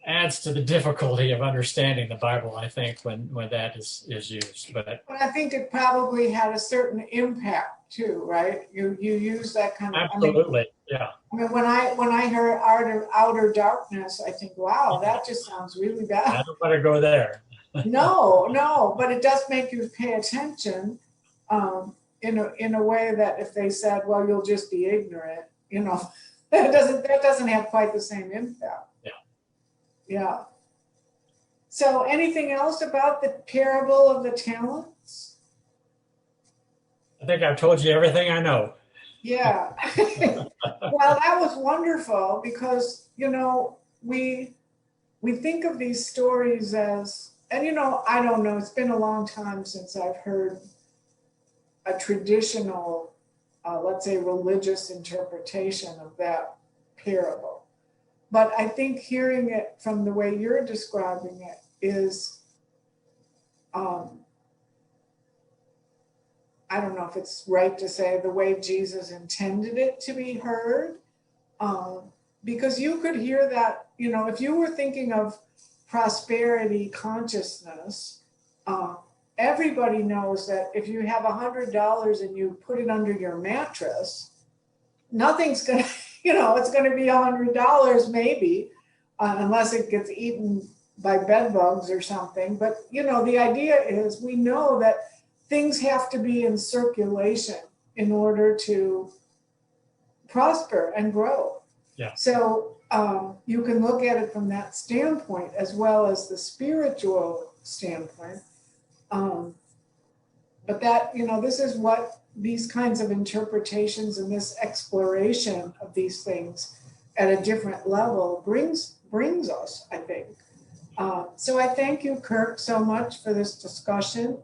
Speaker 3: adds to the difficulty of understanding the Bible, I think, when that is used. But
Speaker 1: I think it probably had a certain impact too, right? You use that kind of.
Speaker 3: Absolutely, yeah.
Speaker 1: I mean, when I hear outer darkness, I think, wow, that just sounds really bad.
Speaker 3: I don't want to go there.
Speaker 1: No, but it does make you pay attention in a way that if they said, well, you'll just be ignorant, that doesn't have quite the same impact. Yeah. So anything else about the parable of the talents?
Speaker 3: I think I've told you everything I know.
Speaker 1: Yeah. Well, that was wonderful because, we think of these stories as, and, I don't know, it's been a long time since I've heard a traditional, let's say, religious interpretation of that parable. But I think hearing it from the way you're describing it is, I don't know if it's right to say the way Jesus intended it to be heard, because you could hear that, if you were thinking of prosperity consciousness, everybody knows that if you have $100 and you put it under your mattress, nothing's going to, it's going to be $100 maybe, unless it gets eaten by bed bugs or something. But, the idea is we know that things have to be in circulation in order to prosper and grow.
Speaker 3: Yeah.
Speaker 1: So you can look at it from that standpoint as well as the spiritual standpoint. But that, this is what these kinds of interpretations and this exploration of these things at a different level brings us, I think. So I thank you, Kirk, so much for this discussion.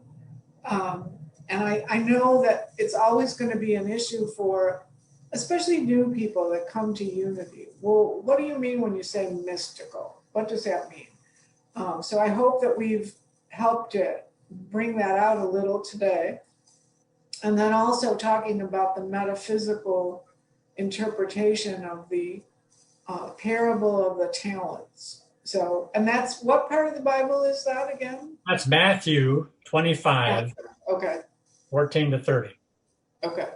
Speaker 1: And I know that it's always going to be an issue for especially new people that come to Unity. Well, what do you mean when you say mystical? What does that mean? So I hope that we've helped to bring that out a little today. And then also talking about the metaphysical interpretation of the parable of the talents. So, and that's, what part of the Bible is that again?
Speaker 3: That's Matthew 25,
Speaker 1: Okay.
Speaker 3: 14 to 30.
Speaker 1: Okay.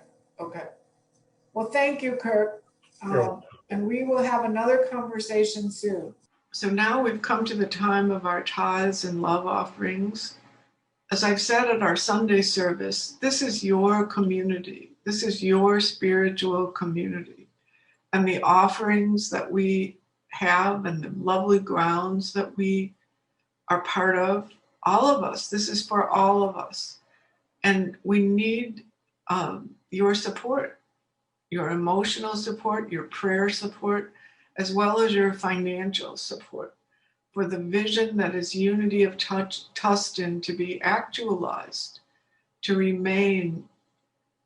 Speaker 1: Well, thank you, Kirk.
Speaker 3: Sure.
Speaker 1: And we will have another conversation soon. So now we've come to the time of our tithes and love offerings. As I've said at our Sunday service, this is your community. This is your spiritual community. And the offerings that we have and the lovely grounds that we are part of, all of us, this is for all of us. And we need your support, your emotional support, your prayer support, as well as your financial support for the vision that is Unity of Tustin to be actualized, to remain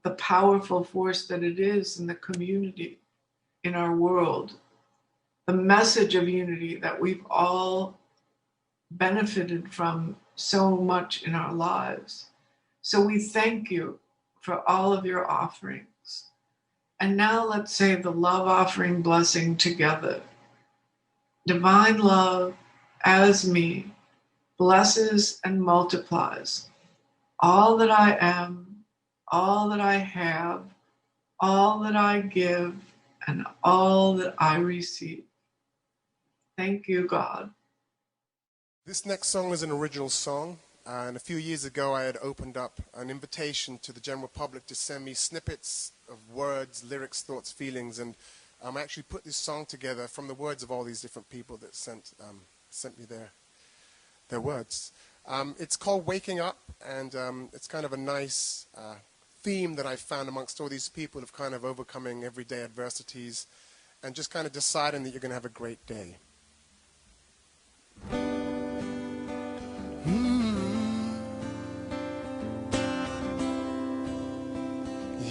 Speaker 1: the powerful force that it is in the community, in our world, the message of unity that we've all benefited from so much in our lives. So we thank you for all of your offerings. And now let's say the love offering blessing together. Divine love, as me, blesses and multiplies all that I am, all that I have, all that I give, and all that I receive. Thank you, God.
Speaker 2: This next song is an original song, and a few years ago I had opened up an invitation to the general public to send me snippets of words, lyrics, thoughts, feelings, and I actually put this song together from the words of all these different people that sent me their words. It's called Waking Up, and it's kind of a nice theme that I found amongst all these people of kind of overcoming everyday adversities and just kind of deciding that you're going to have a great day.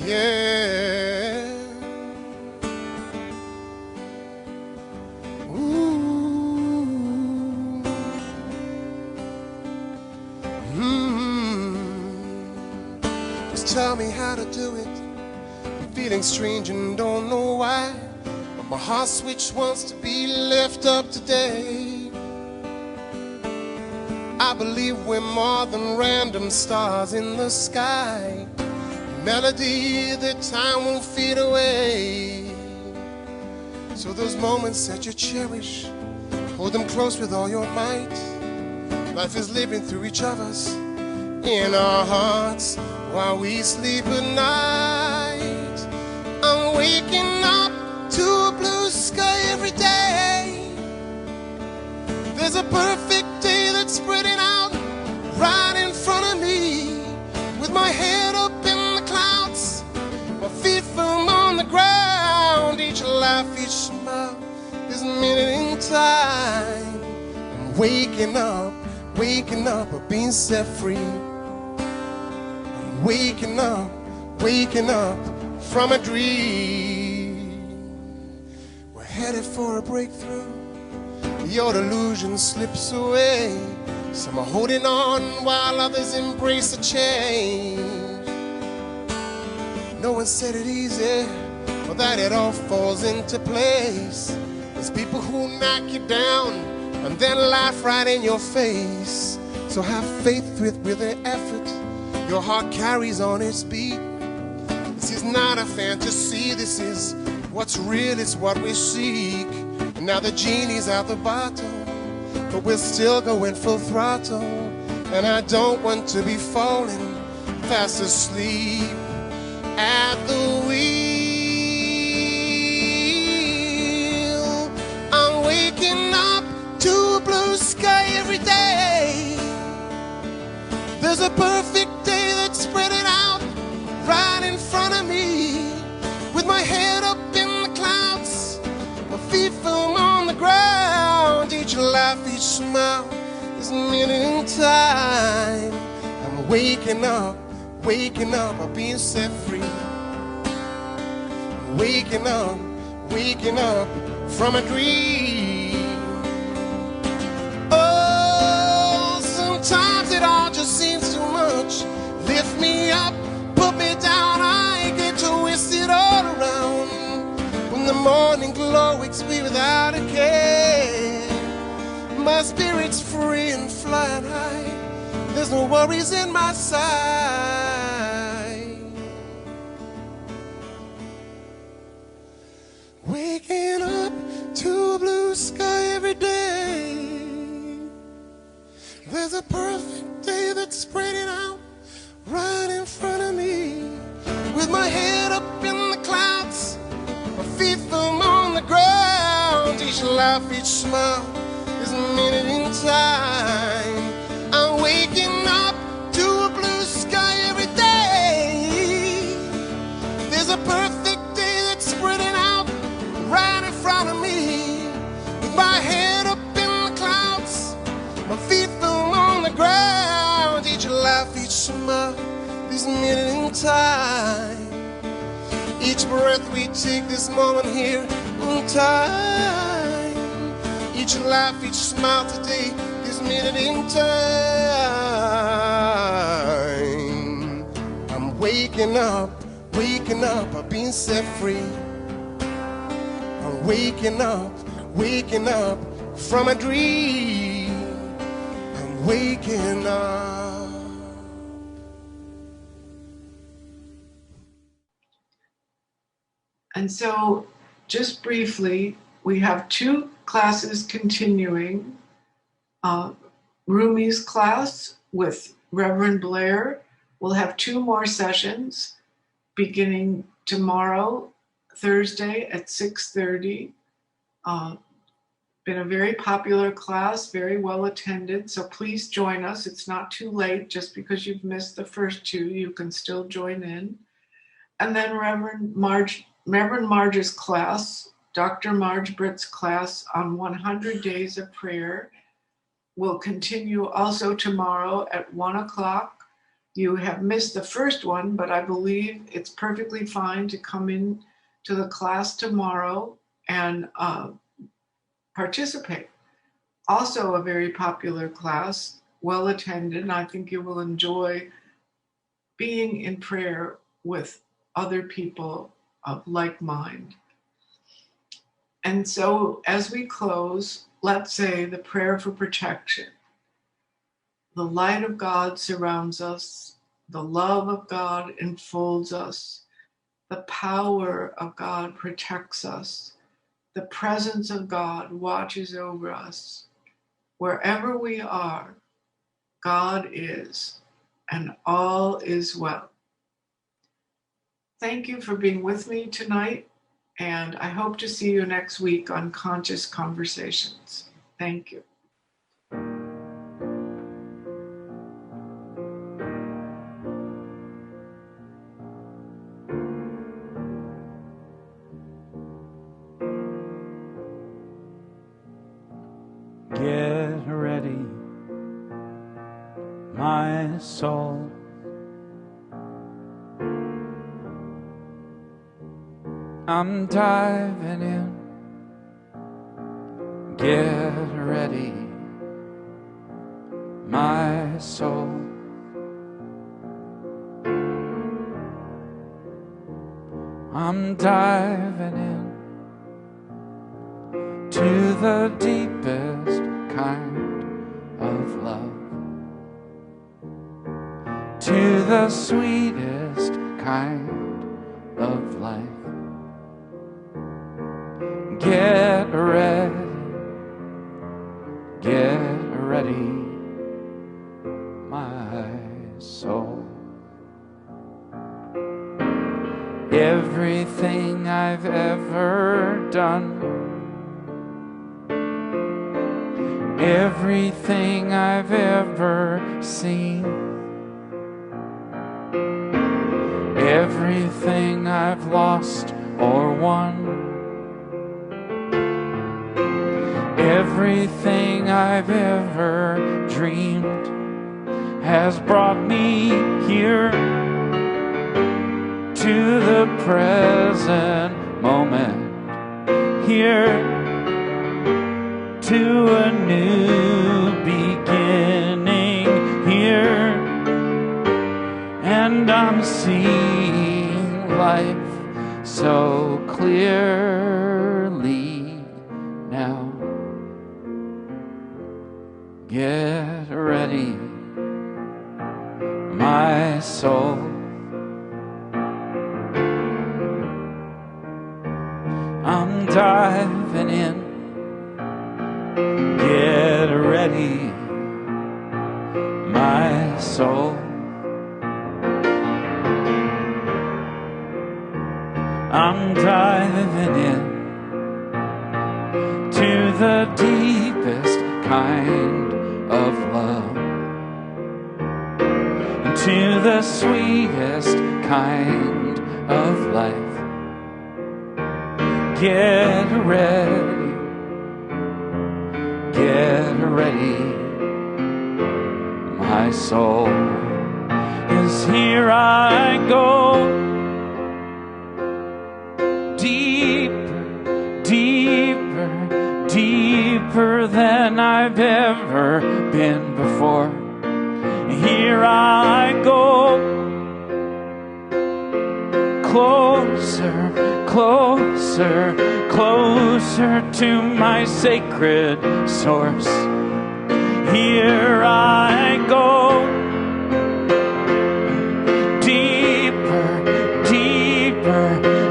Speaker 2: Yeah. Ooh. Just tell me how to do it. I'm feeling strange and don't know why, but my heart switch wants to be left up today. I believe we're more than random stars in the sky, melody that time won't fade away. So those moments that you cherish, hold them close with all your might. Life is living through each of us in our hearts while we sleep at night. I'm waking up to a blue sky every day. There's a perfect day that's spreading out right in front of me, with my head up in the clouds, my feet firm on the ground. Each laugh, each smile is a minute in time. I'm waking up, I'm being set free. I'm waking up from a dream. We're headed for a breakthrough. Your delusion slips away. Some are holding on while others embrace the change. No one said it easy, or that it all falls into place. There's people who knock you down and then laugh right in your face. So have faith with the effort your heart carries on its beat. This is not a fantasy, this is What's real is what we seek. And now the genie's out the bottle, but we're still going full throttle. And I don't want to be falling fast asleep at the wheel. I'm waking up to a blue sky every day. There's a perfect day that's spreading out right in front of me. With my head up in the clouds, my feet firm on the ground. Each laugh, each smile is a minute in time. I'm waking up, I'm being set free. Waking up from a dream. Oh, sometimes it all just seems too much. Lift me up, put me down, I get twisted all around. When the morning glow wakes me without a care, my spirit's free and flying high. There's no worries in my sight. Waking up to a blue sky every day. There's a perfect day that's spreading out right in front of me. With my head up in the clouds, my feet firm on the ground. Each laugh, each smile is a minute in time. I'm waking up to a blue sky every day. There's a perfect day that's spreading out right in front of me. With my head up in the clouds, my feet firm on the ground. Each laugh, each smile is a minute in time. Each breath we take this moment here in time. Each laugh, each smile today is a minute in time. I'm waking up, I'm being set free. I'm waking up from a dream. I'm waking up.
Speaker 1: And so, just briefly, we have 2 classes continuing. Rumi's class with Reverend Blair. We'll have 2 more sessions beginning tomorrow, Thursday at 6:30. Been a very popular class, very well attended, so please join us. It's not too late. Just because you've missed the first 2, you can still join in. And then Reverend Marge's class, Dr. Marge Britt's class on 100 Days of Prayer, will continue also tomorrow at 1 o'clock. You have missed the first one, but I believe it's perfectly fine to come in to the class tomorrow and participate. Also a very popular class, well attended, and I think you will enjoy being in prayer with other people of like mind. And so as we close, let's say the prayer for protection. The light of God surrounds us. The love of God enfolds us. The power of God protects us. The presence of God watches over us. Wherever we are, God is, and all is well. Thank you for being with me tonight, and I hope to see you next week on Conscious Conversations. Thank you.
Speaker 4: Get ready, my soul. I'm diving in. Get ready, my soul. I'm diving in to the deepest kind of love, to the sweetest kind of life. Get ready, get ready, my soul. Everything I've ever done, everything I've ever seen, everything I've lost or won, everything I've ever dreamed has brought me here to the present moment, here to a new beginning, here, and I'm seeing life so clearly now. Get ready, my soul. I'm diving in. Get ready, my soul. I'm diving in to the deepest kind of love, to the sweetest kind of life. Get ready, get ready, my soul. 'Cause here I go, deeper, deeper, deeper than I've ever been before. Here I go, closer, closer, closer to my sacred source. Here I go, deeper, deeper,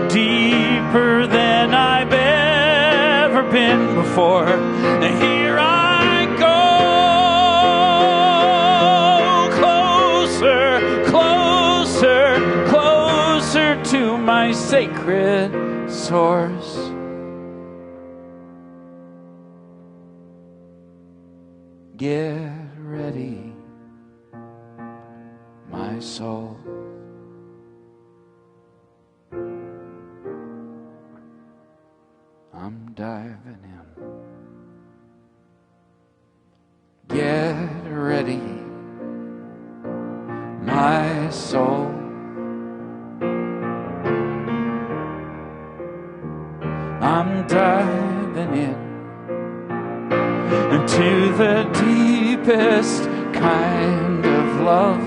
Speaker 4: deeper than I've ever been before. Here I go, closer, closer, closer to my sacred source. Get ready, my soul. I'm diving in. Get ready, my soul. I'm diving in into the deepest kind of love,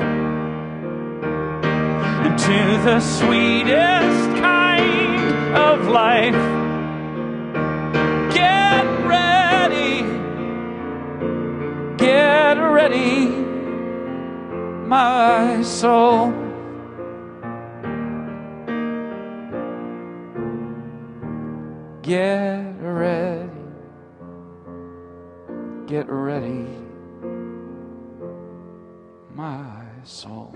Speaker 4: into the sweetest kind of life. Get ready, my soul. Get ready, my soul.